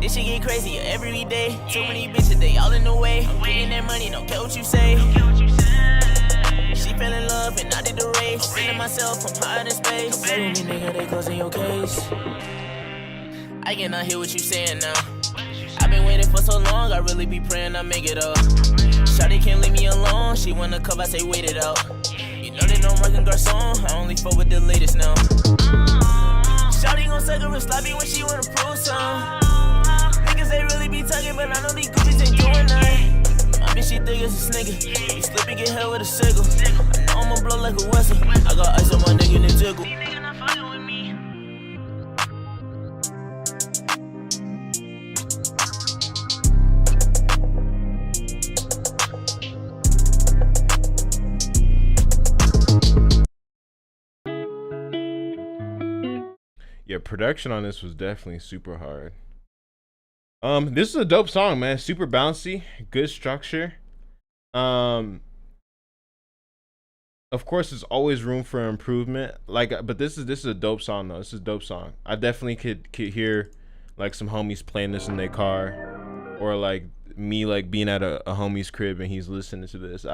Speaker 4: This shit get crazy every day. Too many bitches, they all in the way. Getting that money, don't care what you say. She fell in love and I did the race. Feeling myself from high in space. Tell me, nigga, they closing your case. I cannot hear what you saying now. I've been waiting for so long, I really be praying I make it up. Shawty can't leave me alone, she wanna cup, I say wait it out. You know that I'm rockin' garçon, I only fuck with the latest now. Shawty gon' suck her and sloppy when she wanna prove some. Niggas they really be talking, but I know these goofies ain't doing nothing. My bitch she thick as a nigga, you slip and get hit with a sickle. I know I'ma blow like a whistle, I got ice on my nigga and it tickle.
Speaker 1: Yeah, production on this was definitely super hard. This is a dope song, man. Super bouncy, good structure. Of course, there's always room for improvement. But this is a dope song though. This is a dope song. I definitely could hear like some homies playing this in their car, or like me like being at a homie's crib and he's listening to this.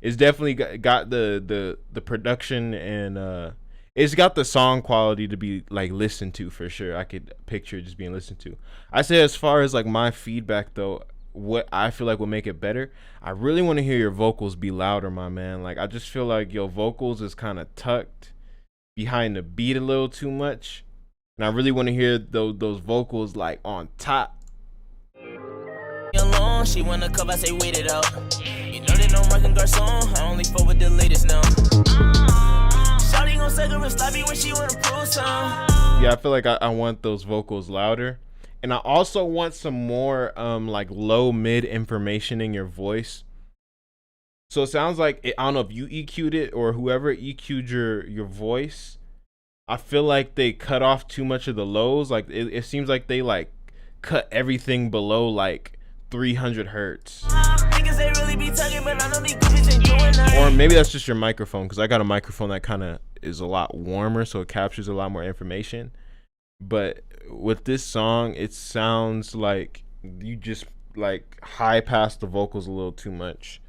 Speaker 1: It's definitely got the production and it's got the song quality to be like listened to for sure. I could picture it just being listened to. I say as far as like my feedback though, what I feel like will make it better, I really want to hear your vocals be louder, my man. Like I just feel like your vocals is kind of tucked behind the beat a little too much, and I really want to hear those vocals like on top.
Speaker 4: Alone, she wanna cup, I say wait it out. You know that I'm rockin' garçon, I only fuck with the latest now. Shawty gon' suck her and sloppy when she wanna prove some.
Speaker 1: Yeah, I feel like I want those vocals louder. And I also want some more like low mid information in your voice. So it sounds like I don't know if you EQ'd it or whoever EQ'd your voice. I feel like they cut off too much of the lows. Like it seems like they like cut everything below like 300 hertz.
Speaker 4: Niggas they really be talking, but I know these goofies ain't doing nothing.
Speaker 1: Or maybe that's just your microphone, because I got a microphone that kind of is a lot warmer, so it captures a lot more information. But with this song, it sounds like you just like high pass the vocals a little too much.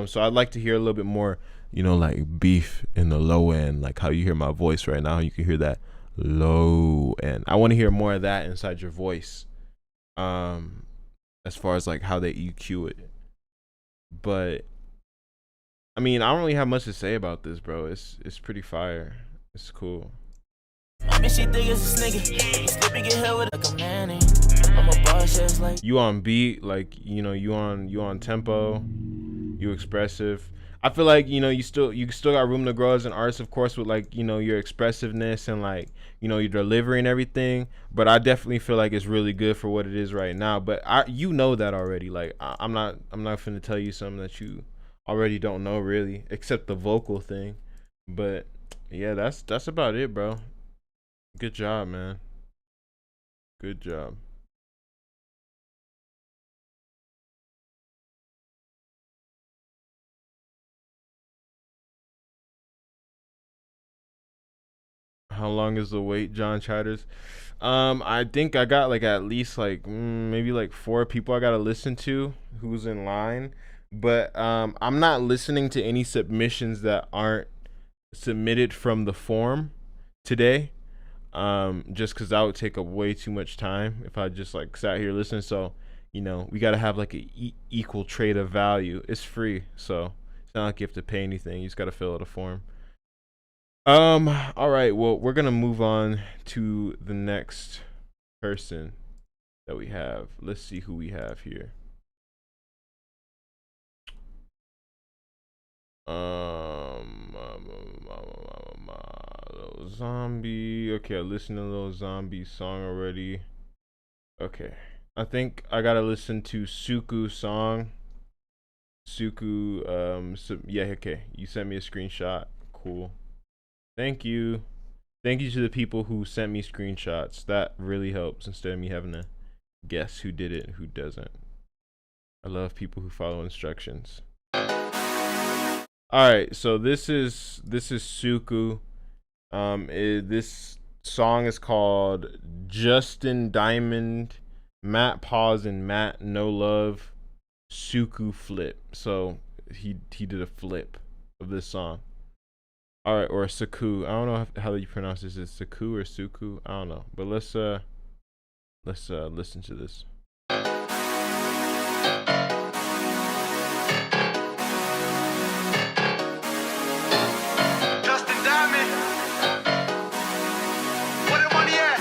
Speaker 1: So I'd like to hear a little bit more, you know, like beef in the low end, like how you hear my voice right now. You can hear that low end. I want to hear more of that inside your voice. As far as like how they EQ it. But I mean, I don't really have much to say about this, bro. It's pretty fire. It's cool. You on beat, like, you know, you on tempo, you expressive. I feel like, you know, you still got room to grow as an artist, of course, with like, you know, your expressiveness and like, you know, your delivery and everything. But I definitely feel like it's really good for what it is right now. But you know that already. Like I'm not finna tell you something that you already don't know really, except the vocal thing. But yeah, that's about it, bro. Good job, man. Good job. How long is the wait, John Chatters? I think I got like at least like maybe like 4 people I gotta listen to who's in line. But I'm not listening to any submissions that aren't submitted from the forum today. Just because that would take up way too much time if I just like sat here listening. So, we got to have like a equal trade of value. It's free, so it's not like you have to pay anything. You just got to fill out a form. All right. Well, we're gonna move on to the next person that we have. Let's see who we have here. Little Zombie. Okay, I listened to Little Zombie song already. Okay, I think I gotta listen to Suku song. Suku. Yeah. Okay, you sent me a screenshot. Cool. Thank you. Thank you to the people who sent me screenshots. That really helps instead of me having to guess who did it and who doesn't. I love people who follow instructions. All right, so this is Suku. This song is called Justin Diamond, Matt Pause and Matt No Love, Suku Flip. So he did a flip of this song. All right, or Saku. I don't know how you pronounce this. Is Saku or Suku? I don't know. But let's listen to this.
Speaker 2: Justin Diamond. Where the money at?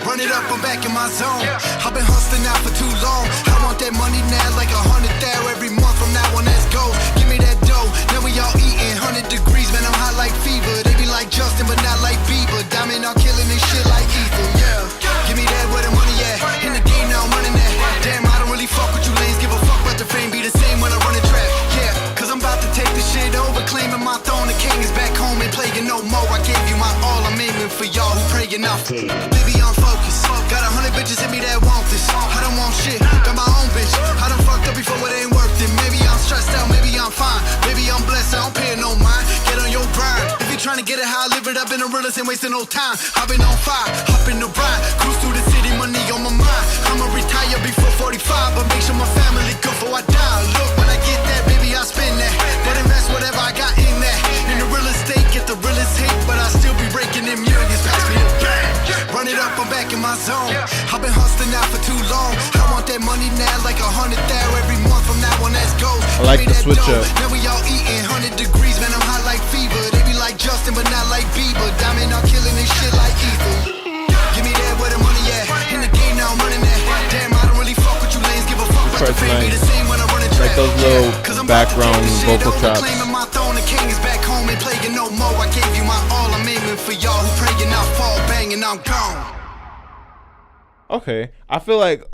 Speaker 2: Run it up, I'm back in my zone. I've been hustling out for too long. I want that money now, like 100,000 every month from now on. Let's go. Give me that dough. Now we all eating 100 degrees, man. I'm hot like fever. They be like Justin, but not like Bieber. Diamond, I'm killing this shit like Ethan. Yeah. Give me that where the money at. In the game now, I'm running that. Damn, I don't really fuck with you lanes. Give a fuck about the fame. Be the same when I run a trap. Yeah, cause I'm about to take this shit over. Claiming my throne. The king is back home. Ain't playing no more. I gave you my all. I'm aiming for y'all who praying off. Baby, I'm focused. Got 100 bitches in me that want this. I don't want shit. Got my own bitch. I done fucked up before, it ain't worth it. Maybe I'm stressed out. Maybe I'm fine. Maybe I'm blessed. I don't pay no mind. Get on your grind. If you trying to get it how I live it up in the realest, ain't wasting no time. I've been on fire. Hop in the ride. Cruise through the city. Money on my mind. I'ma retire before 45, but make sure my family good before I die. Look, when I get that, baby, I spend that. Then invest whatever I got in that. In the real estate, get the realest hate, but I still be breaking them millions. Pass me the bag. Run it up, I'm back in my zone. I've been hustling out for too long. I want that money now, like 100,000 every month from now on. Let's go.
Speaker 1: I like the switch up.
Speaker 2: Now we all eating 100 degrees, man. I'm hot like fever. They be like Justin, but not like Bieber. Diamond, I'm killing this shit like Ethan. Give me that where the money at. In the game now, I'm running that. Damn, I don't really fuck with you lanes. Give a fuck about the fame. Be the same when I run a trap.
Speaker 1: Like those little background vocal chops.
Speaker 2: Claiming my throne, the king is back home. Ain't playing no more. I gave you my all. I'm aiming for y'all who praying I fall, banging, I'm gone.
Speaker 1: Okay, I feel like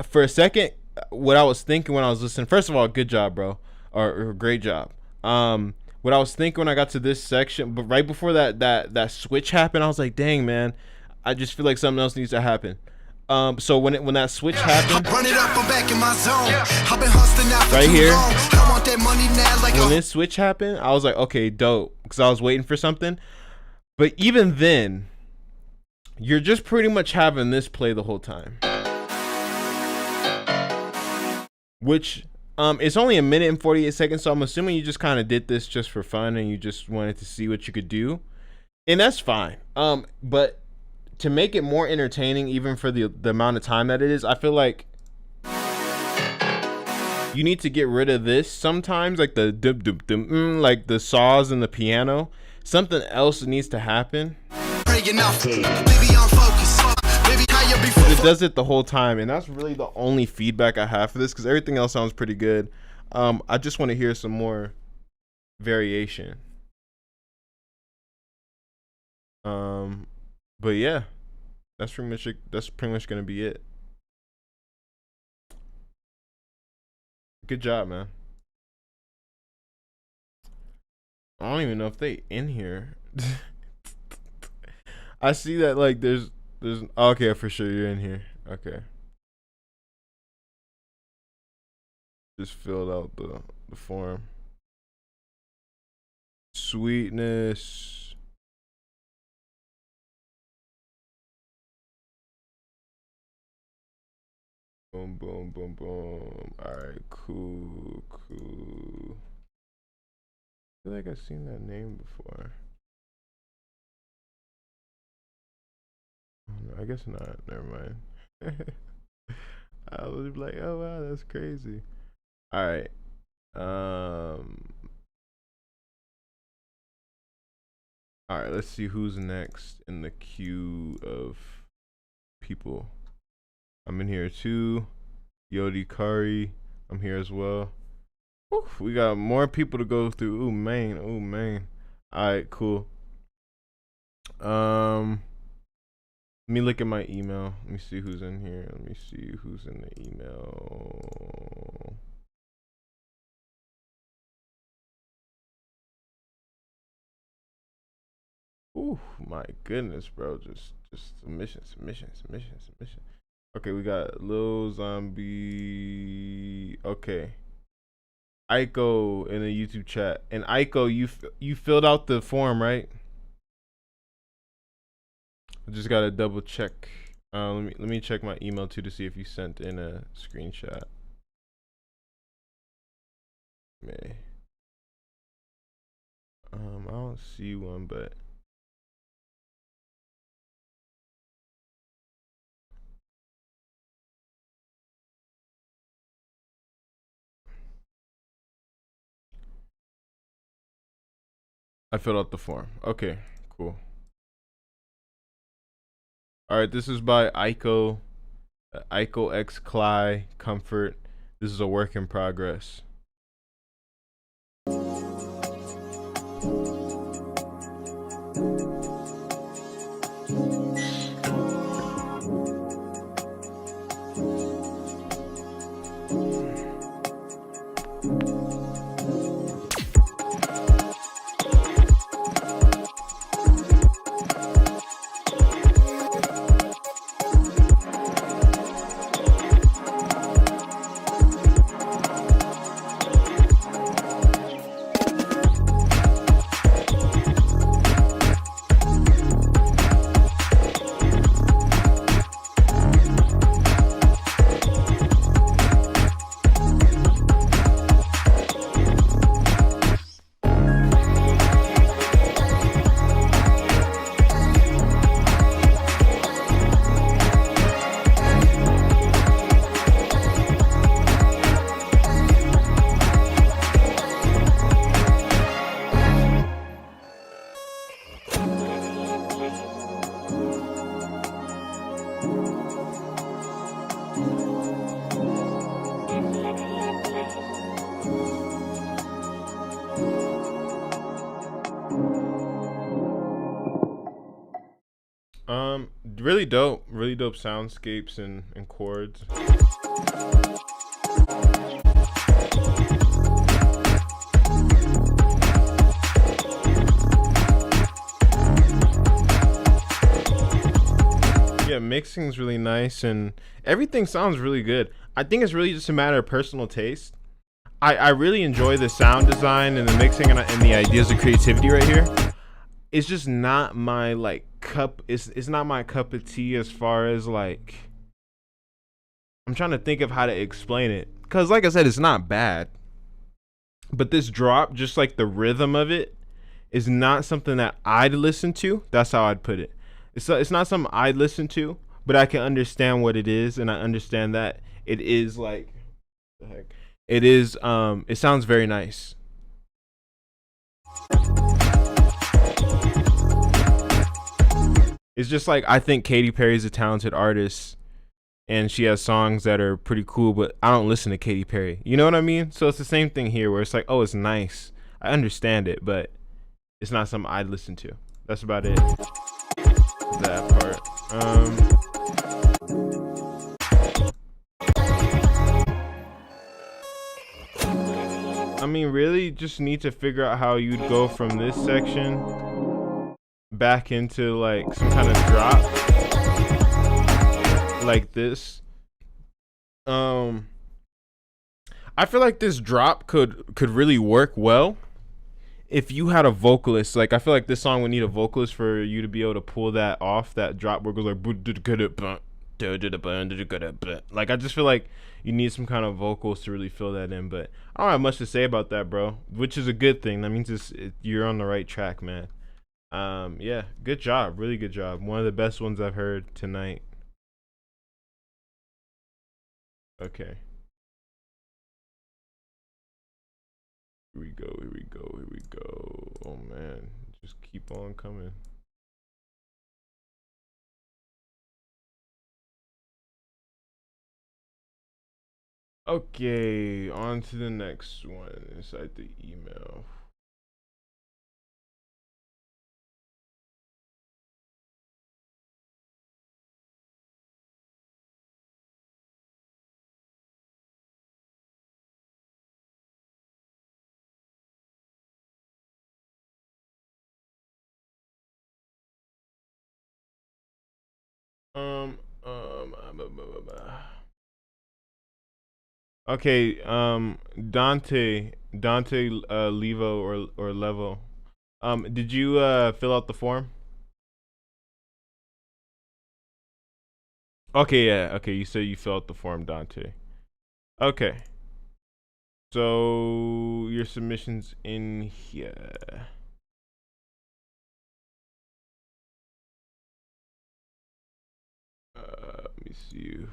Speaker 1: for a second, what I was thinking when I was listening. First of all, good job, bro, or great job. What I was thinking when I got to this section, but right before that switch happened, I was like, dang, man, I just feel like something else needs to happen. So when that switch happened,
Speaker 2: run it up, I'm back in my zone. I've been hustling out for
Speaker 1: right
Speaker 2: too
Speaker 1: here,
Speaker 2: long. I want that money now, like
Speaker 1: when this switch happened, I was like, okay, dope, because I was waiting for something. But even then, you're just pretty much having this play the whole time, which it's only a minute and 48 seconds, so I'm assuming you just kind of did this just for fun and you just wanted to see what you could do, and that's fine. But to make it more entertaining, even for the amount of time that it is, I feel like you need to get rid of this sometimes, like the dum dum dum, like the saws and the piano. Something else needs to happen.
Speaker 2: Baby, I'm focused. Baby,
Speaker 1: It does it the whole time, and that's really the only feedback I have for this, because everything else sounds pretty good. I just want to hear some more variation. But yeah, that's pretty much it. That's pretty much gonna be it. Good job, man. I don't even know if they in here. I see that like there's okay, for sure you're in here. Okay. Just filled out the form. Sweetness. Boom, boom, boom, boom. All right, cool. I feel like I've seen that name before. Oh, no, I guess not. Never mind. I was like, oh wow, that's crazy. All right. All right, let's see who's next in the queue of people. I'm in here too. Yodi Kari, I'm here as well. Oof, we got more people to go through. Ooh man. All right, cool. Let me look at my email. Let me see who's in here. Let me see who's in the email. Ooh, my goodness, bro. Just submission. Okay, we got Lil Zombie. Okay. Aiko in the YouTube chat. And Aiko, you filled out the form, right? I just gotta double check. Let me check my email too to see if you sent in a screenshot. May. I don't see one, but I filled out the form. Okay, cool. All right, this is by Aiko. Aiko X Cly Comfort. This is a work in progress. Really dope soundscapes and chords. Yeah, mixing's really nice and everything sounds really good. I think it's really just a matter of personal taste. I really enjoy the sound design and the mixing and the ideas of creativity right here. It's just not my like cup. It's not my cup of tea as far as like. I'm trying to think of how to explain it, because like I said, it's not bad. But this drop, just like the rhythm of it, is not something that I'd listen to. That's how I'd put it. It's not something I'd listen to, but I can understand what it is, and I understand that it is like, what the heck? It is. It sounds very nice. It's just like, I think Katy Perry's a talented artist and she has songs that are pretty cool, but I don't listen to Katy Perry. You know what I mean? So it's the same thing here where it's like, oh, it's nice. I understand it, but it's not something I'd listen to. That's about it. That part. I mean, really just need to figure out how you'd go from this section back into like some kind of drop like this. I feel like this drop could really work well if you had a vocalist. Like, I feel like this song would need a vocalist for you to be able to pull that off, that drop where it goes like like I just feel like you need some kind of vocals to really fill that in. But I don't have much to say about that, bro. Which is a good thing. That means you're on the right track, man. Yeah, good job, really good job. One of the best ones I've heard tonight. Okay. Here we go, here we go, here we go. Oh man, just keep on coming. Okay, on to the next one inside the email. Okay, Dante, Levo or Levo. Did you fill out the form? Okay, yeah, okay, you said you filled out the form, Dante. Okay. So your submission's in here. Let me see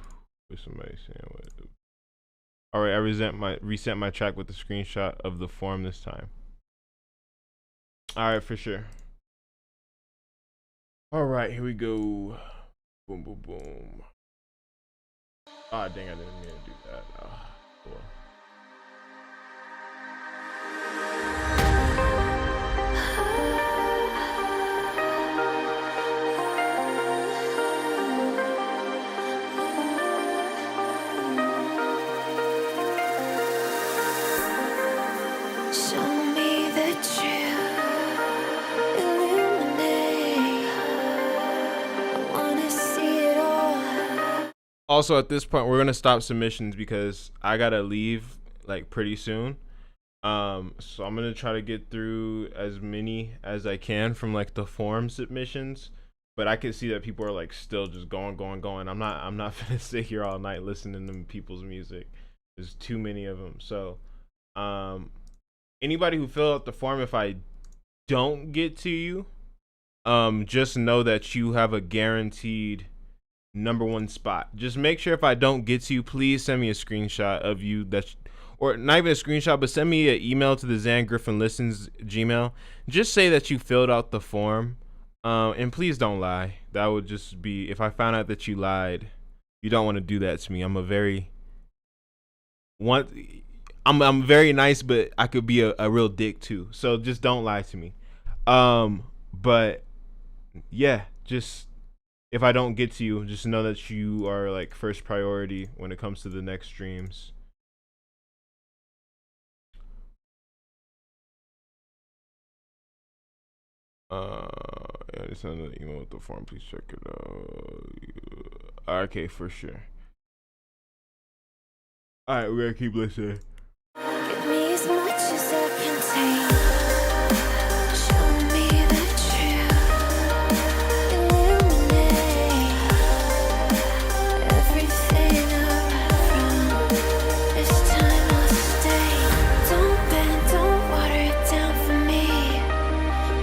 Speaker 1: what somebody's saying. All right, I reset my track with the screenshot of the form this time. All right, for sure. All right, here we go. Boom, boom, boom. Ah, dang, I didn't mean to do that. Cool. Also, at this point, we're gonna stop submissions because I gotta leave like pretty soon. So I'm gonna try to get through as many as I can from like the form submissions. But I can see that people are like still just going. I'm not gonna sit here all night listening to people's music. There's too many of them. So, anybody who filled out the form, if I don't get to you, just know that you have a guaranteed #1 spot. Just make sure if I don't get to you, please send me a screenshot of you or not even a screenshot, but send me an email to the Zan Griffin Listens Gmail. Just say that you filled out the form, and please don't lie. That would just be, if I found out that you lied, you don't want to do that to me. I'm very nice, but I could be a real dick too. So just don't lie to me. But yeah, just if I don't get to you, just know that you are like first priority when it comes to the next streams. Yeah, just send an email with the form. Please check it out. Okay, for sure. All right, we're gonna keep listening.
Speaker 5: Give me as much as I can take. Show me the truth. Illuminate everything around. This time I'll stay. Don't bend, don't water it down for me.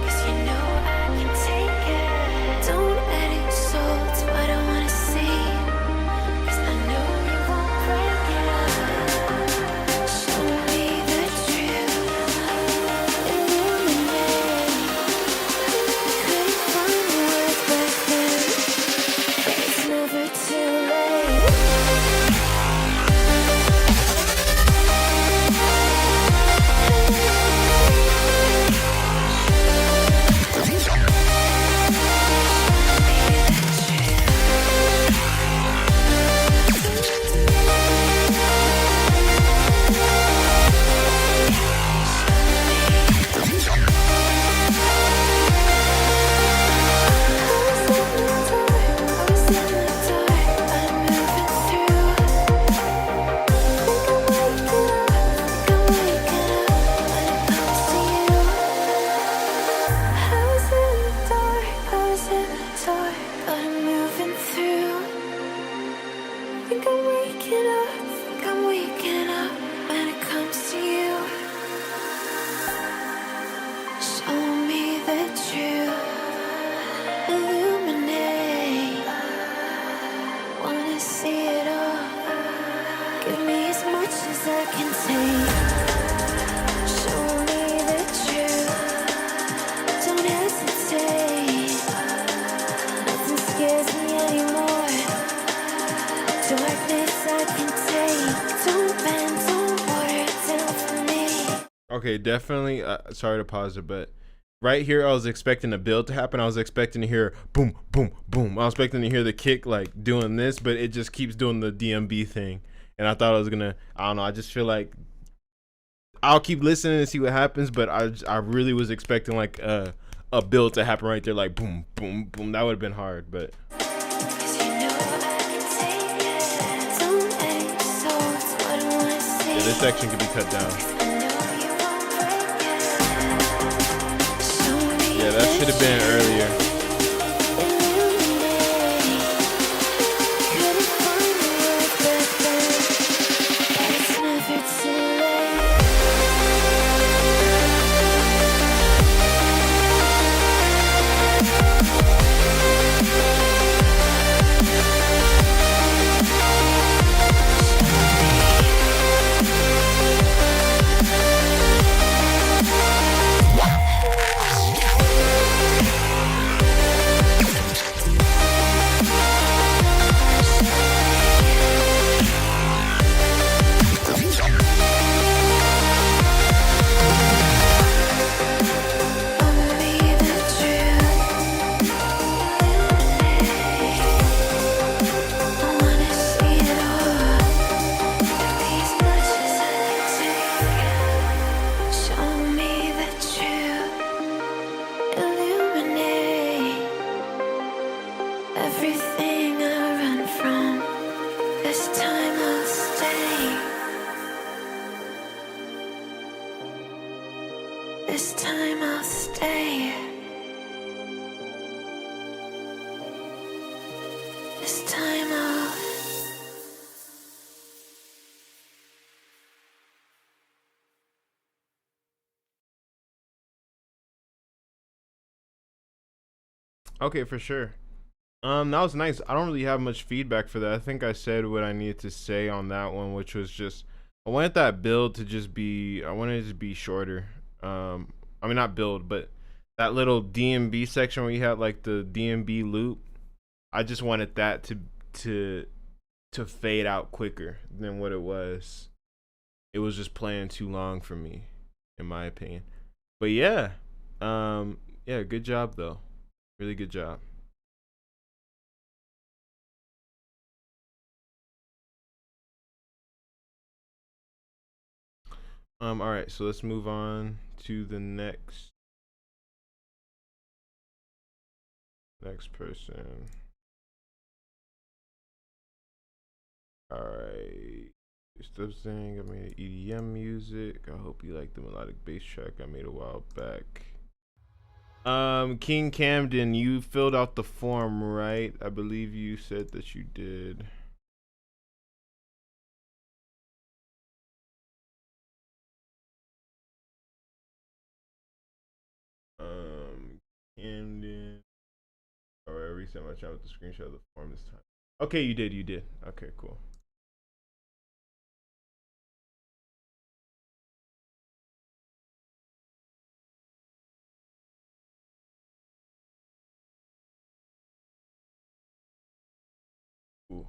Speaker 5: 'Cause you know I can take it. Don't let it show, it's what I wanna see. 'Cause I know you won't break it. Show me the truth. I can take. Show me the truth. Don't hesitate. Nothing scares me anymore. Darkness I can take. Don't bend, don't water it down for me.
Speaker 1: Okay, definitely. Sorry to pause it, but right here, I was expecting a build to happen. I was expecting to hear boom, boom, boom. I was expecting to hear the kick like doing this, but it just keeps doing the DMB thing. And I thought I was gonna, I don't know. I just feel like I'll keep listening and see what happens. But I really was expecting like a build to happen right there, like boom, boom, boom. That would have been hard, but.
Speaker 5: 'Cause you know I can take it. Don't ache, so it's what I wanna see.
Speaker 1: Yeah, this section could be cut down.
Speaker 5: I know you won't break it. Show me
Speaker 1: Yeah, that should have been earlier.
Speaker 5: Couldn't find the words back then, but it's never too late. Only the truth. I wanna see it all. Be as much as I can take. Show me the truth. Illuminate everything I run from. This time I'll stay. This time I'll stay. This time I'll.
Speaker 1: Okay, for sure. That was nice. I don't really have much feedback for that. I think I said what I needed to say on that one, which was just I wanted that build to just be I wanted it to be shorter. I mean not build, but that little DMB section where you had like the DMB loop. I just wanted that to fade out quicker than what it was. It was just playing too long for me, in my opinion. But yeah, yeah, good job though. Really good job. All right, so let's move on to the next person. All right, Stuff saying I made EDM music. I hope you like the melodic bass track I made a while back. King Camden, you filled out the form, right? I believe you said that you did. Camden. Alright, I reset my channel with the screenshot of the form this time. Okay, you did. Okay, cool. Ooh.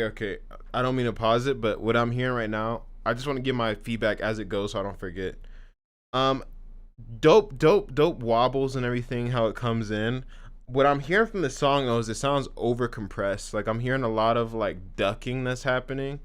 Speaker 1: Okay. I don't mean to pause it, but what I'm hearing right now, I just want to give my feedback as it goes so I don't forget. Um, dope wobbles and everything, how it comes in. What I'm hearing from the song though is it sounds over compressed. Like I'm hearing a lot of like ducking that's happening.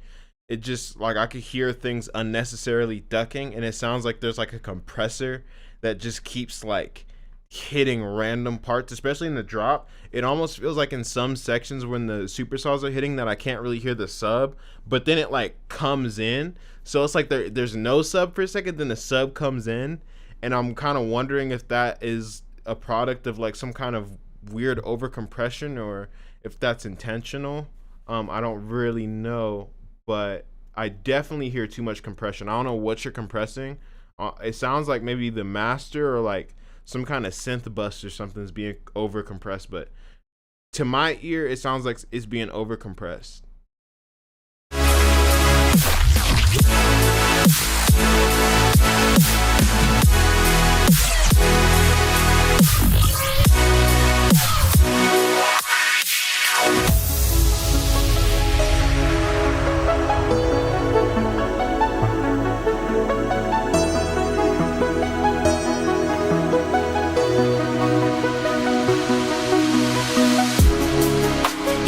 Speaker 1: It just like I could hear things unnecessarily ducking, and it sounds like there's like a compressor that just keeps like hitting random parts, especially in the drop. It almost feels like in some sections when the supersaws are hitting that I can't really hear the sub, but then it like comes in. So it's like there's no sub for a second, then the sub comes in, and I'm kind of wondering if that is a product of like some kind of weird overcompression or if that's intentional. I don't really know, but I definitely hear too much compression. I don't know what you're compressing. It sounds like maybe the master or like some kind of synth bus or something's being over compressed, but to my ear, it sounds like it's being over compressed.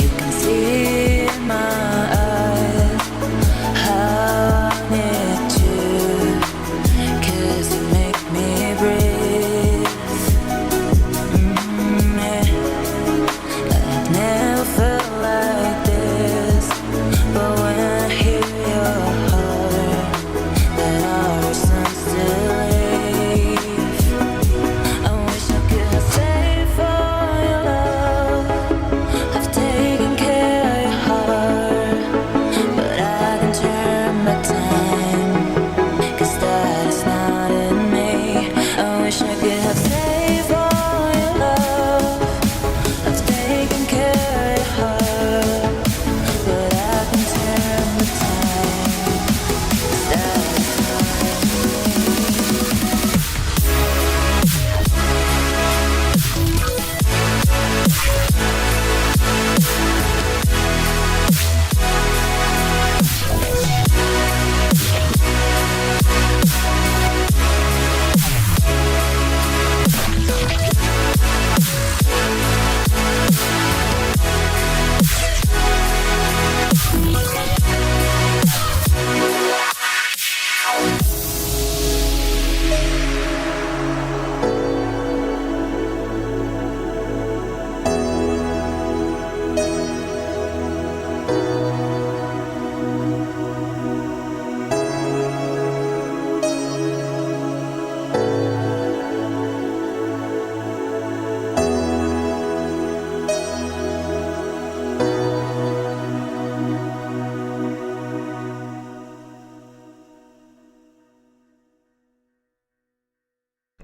Speaker 6: You can see in my eyes how I need to, 'cause you make me breathe. Yeah. I've never felt like this, but when I hear your heart, that heart sounds still I wish I could stay for your love. I've taken care of your heart, but I can turn back time, 'cause that is not in me. I wish I could stay for your love. I've taken care of your heart, but I can turn back time, 'cause that is not in me.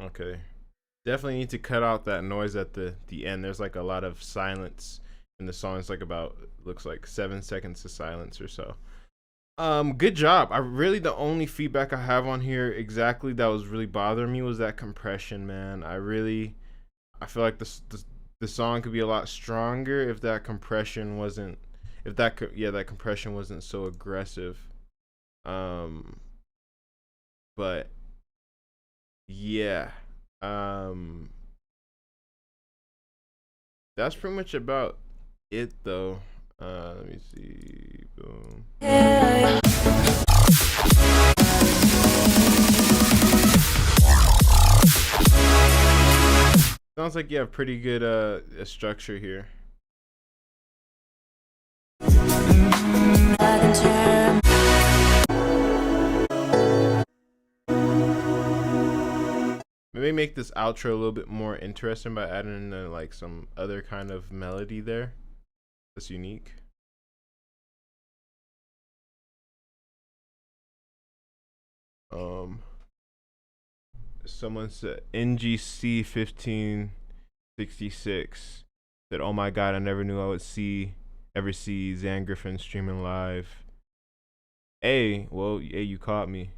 Speaker 1: Okay. Definitely need to cut out that noise at the end. There's like a lot of silence in the song. It's like about looks like 7 seconds of silence or so. Good job. I really the only feedback I have on here exactly that was really bothering me was that compression, man. I feel like the song could be a lot stronger if that compression wasn't that compression wasn't so aggressive. But yeah. That's pretty much about it though. Let me see. Boom. Sounds like you have pretty good structure here.
Speaker 6: I can turn.
Speaker 1: Maybe make this outro a little bit more interesting by adding in like some other kind of melody there that's unique. Someone said NGC 1566 said, "Oh my God, I never knew I would ever see Zan Griffin streaming live." Hey, well, hey, you caught me.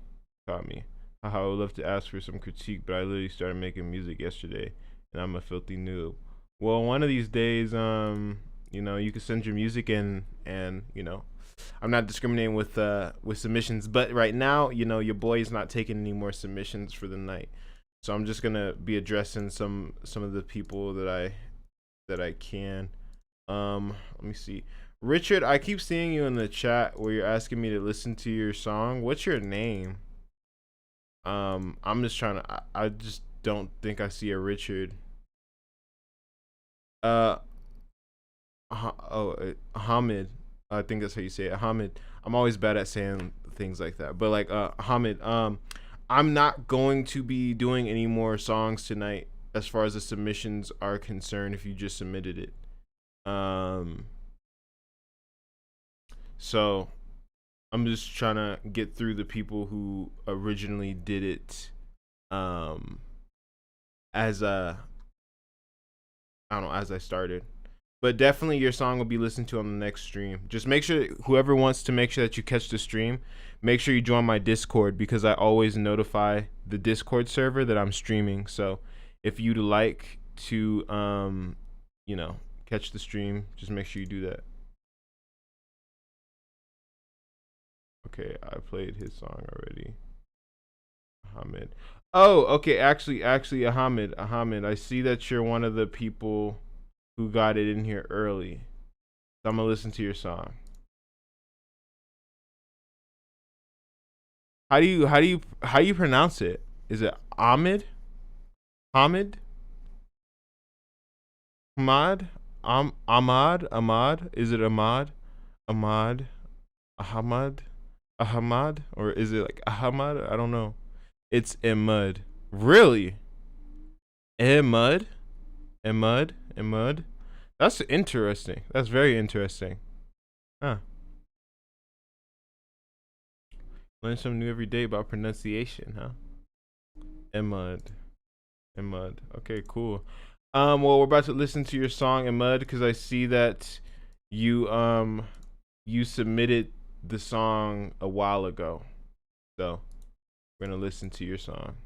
Speaker 1: Haha, I would love to ask for some critique, but I literally started making music yesterday, and I'm a filthy noob. Well, one of these days, you know, you can send your music in, and you know, I'm not discriminating with submissions, but right now, you know, your boy is not taking any more submissions for the night. So I'm just gonna be addressing some of the people that I can. Let me see. Richard, I keep seeing you in the chat where you're asking me to listen to your song. What's your name? I'm just trying to. I just don't think I see a Richard. Hamid. I think that's how you say it. Hamid. I'm always bad at saying things like that. But like Hamid, I'm not going to be doing any more songs tonight as far as the submissions are concerned if you just submitted it. So I'm just trying to get through the people who originally did it as I started. But definitely your song will be listened to on the next stream. Just make sure, whoever wants to make sure that you catch the stream, make sure you join my Discord, because I always notify the Discord server that I'm streaming. So if you'd like to catch the stream, just make sure you do that. Okay, I played his song already. Ahmed. Oh, okay, actually, Ahmed, I see that you're one of the people who got it in here early. So I'm gonna listen to your song. How do you pronounce it? Is it Ahmed? Ahmed? Ahmad? Ahmad? Is it Ahmad? Ahmad? Ahmad? Or is it like Ahmad? I don't know. It's Ahmad. Really? Ahmad? Ahmad? That's interesting. That's very interesting. Huh. Learn something new every day about pronunciation, huh? Ahmad. Okay, cool. Well, we're about to listen to your song, Ahmad, because I see that you submitted the song a while ago. So we're gonna listen to your song.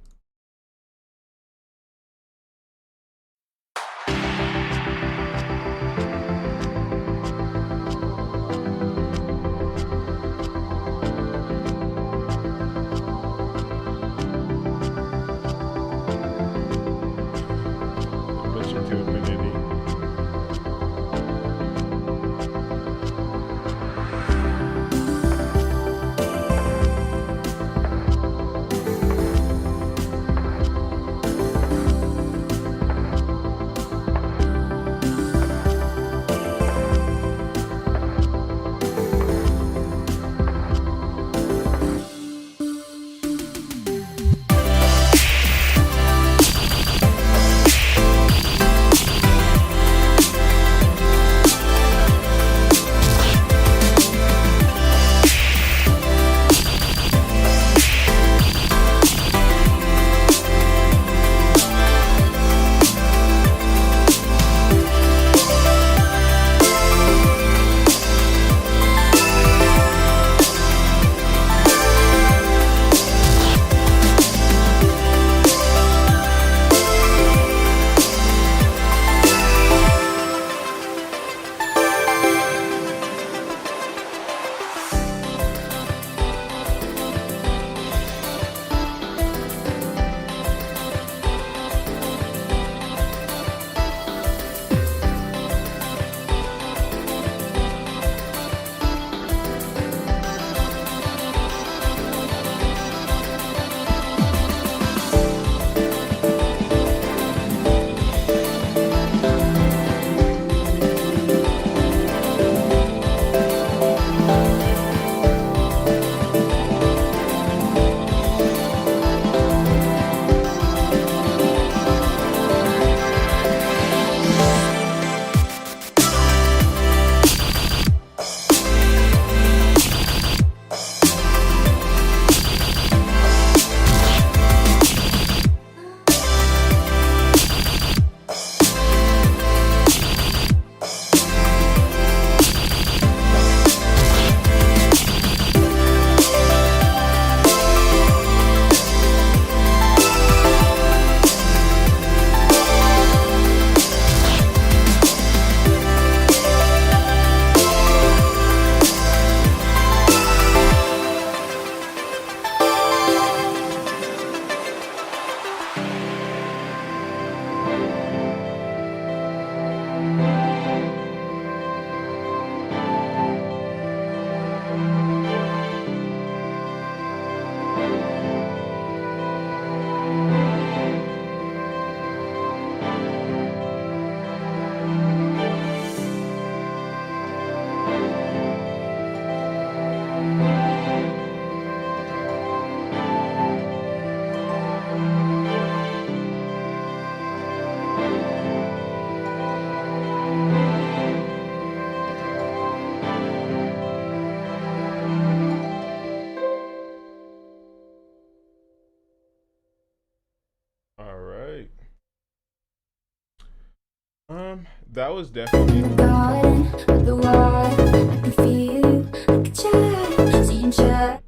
Speaker 1: That was definitely.
Speaker 5: Garden of the water, I can feel you like a child, seeing child.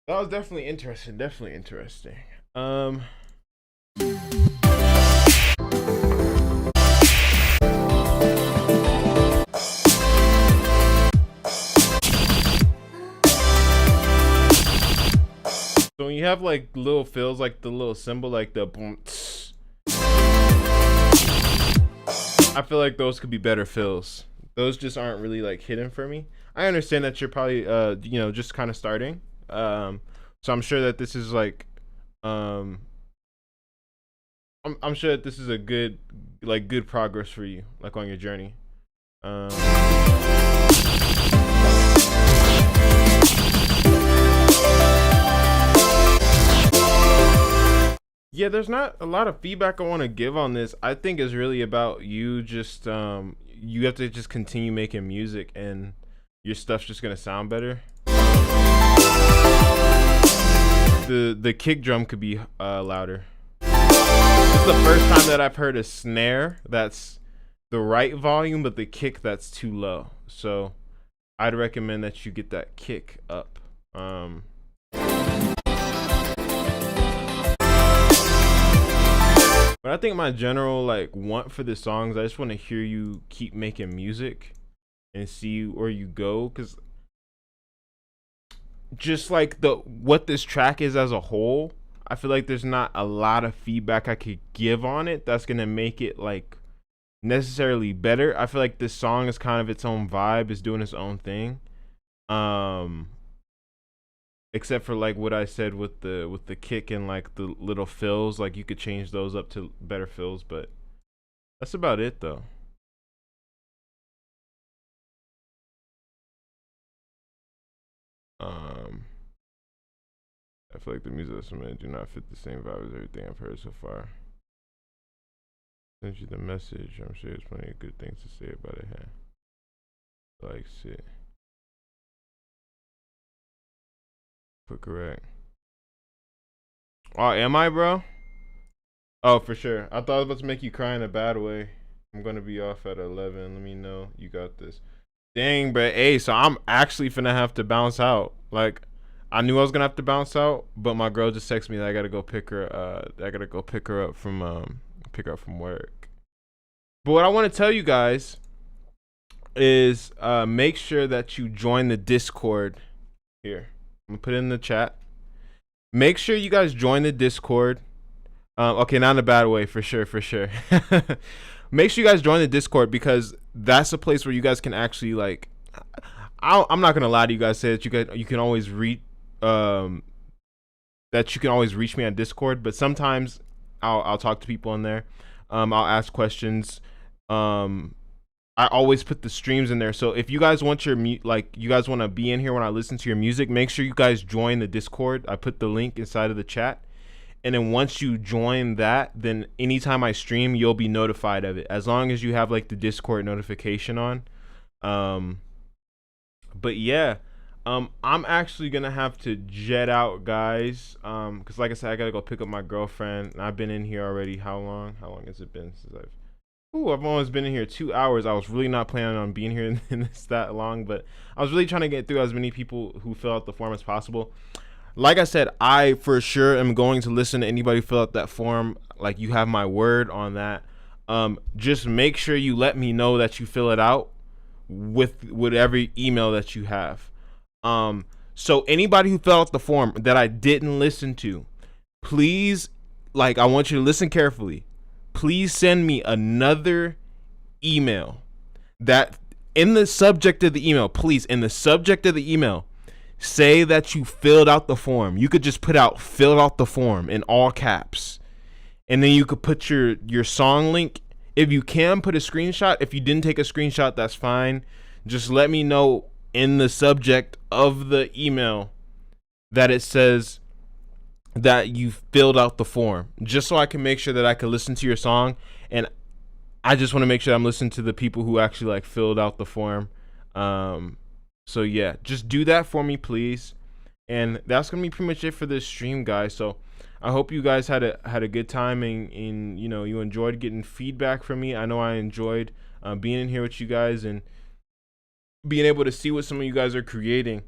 Speaker 1: That was definitely interesting. Definitely interesting. So when you have like little fills, like the little symbol, like the boom, tss, I feel like those could be better fills. Those just aren't really like hidden for me. I understand that you're probably just kind of starting. So I'm sure that this is like I'm sure that this is a good progress for you, like on your journey. Yeah, there's not a lot of feedback I want to give on this. I think it's really about you just you have to just continue making music and your stuff's just gonna sound better. The kick drum could be louder. This is the first time that I've heard a snare that's the right volume, but the kick that's too low. So I'd recommend that you get that kick up. But I think my general like want for the songs, I just want to hear you keep making music and see where you go, because just like what this track is as a whole, I feel like there's not a lot of feedback I could give on it that's gonna make it like necessarily better. I feel like this song is kind of its own vibe, is doing its own thing. Except for like what I said with the kick and like the little fills, like you could change those up to better fills, but that's about it though. I feel like the music instruments do not fit the same vibe as everything I've heard so far. Send you the message. I'm sure there's plenty of good things to say about it. Huh? Like shit. Put correct. Oh, am I, bro? Oh, for sure. I thought I was about to make you cry in a bad way. I'm gonna be off at 11. Let me know you got this. Dang, bro. Hey, so I'm actually finna have to bounce out. Like, I knew I was gonna have to bounce out, but my girl just texted me that I gotta go pick her. I gotta go pick her up from work. But what I want to tell you guys is make sure that you join the Discord here. I'm gonna put it in the chat. Make sure you guys join the Discord. Okay, not in a bad way, for sure. Make sure you guys join the Discord, because that's a place where you guys can actually like. I'm not gonna lie to you guys. Say that you can always reach me on Discord, but sometimes I'll talk to people in there. I'll ask questions. I always put the streams in there. So if you guys want you guys want to be in here when I listen to your music, make sure you guys join the Discord. I put the link inside of the chat. And then once you join that, then anytime I stream, you'll be notified of it, as long as you have like the Discord notification on. But yeah, I'm actually gonna have to jet out, guys. Cause like I said, I gotta go pick up my girlfriend. And I've been in here already. How long has it been since I've almost been in here 2 hours. I was really not planning on being here in this that long, but I was really trying to get through as many people who fill out the form as possible. Like I said, I for sure am going to listen to anybody fill out that form. Like, you have my word on that. Just make sure you let me know that you fill it out with every email that you have. So anybody who filled out the form that I didn't listen to, please, like, I want you to listen carefully. Please send me another email that in the subject of the email, say that you filled out the form. You could just put out filled out the form in all caps. And then you could put your song link. If you can, put a screenshot. If you didn't take a screenshot, that's fine. Just let me know in the subject of the email that it says that you filled out the form, just so I can make sure that I can listen to your song. And I just want to make sure I'm listening to the people who actually like filled out the form. So yeah, just do that for me, please. And that's gonna be pretty much it for this stream, guys. So I hope you guys had a good time, and you know, you enjoyed getting feedback from me. I know I enjoyed being in here with you guys and being able to see what some of you guys are creating.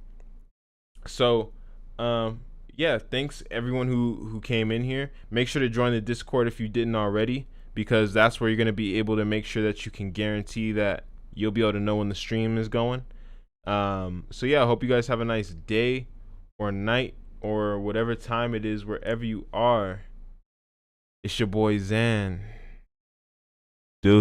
Speaker 1: So yeah, thanks everyone who came in here. Make sure to join the Discord if you didn't already, because that's where you're going to be able to make sure that you can guarantee that you'll be able to know when the stream is going. So yeah, I hope you guys have a nice day or night or whatever time it is wherever you are. It's your boy Zan.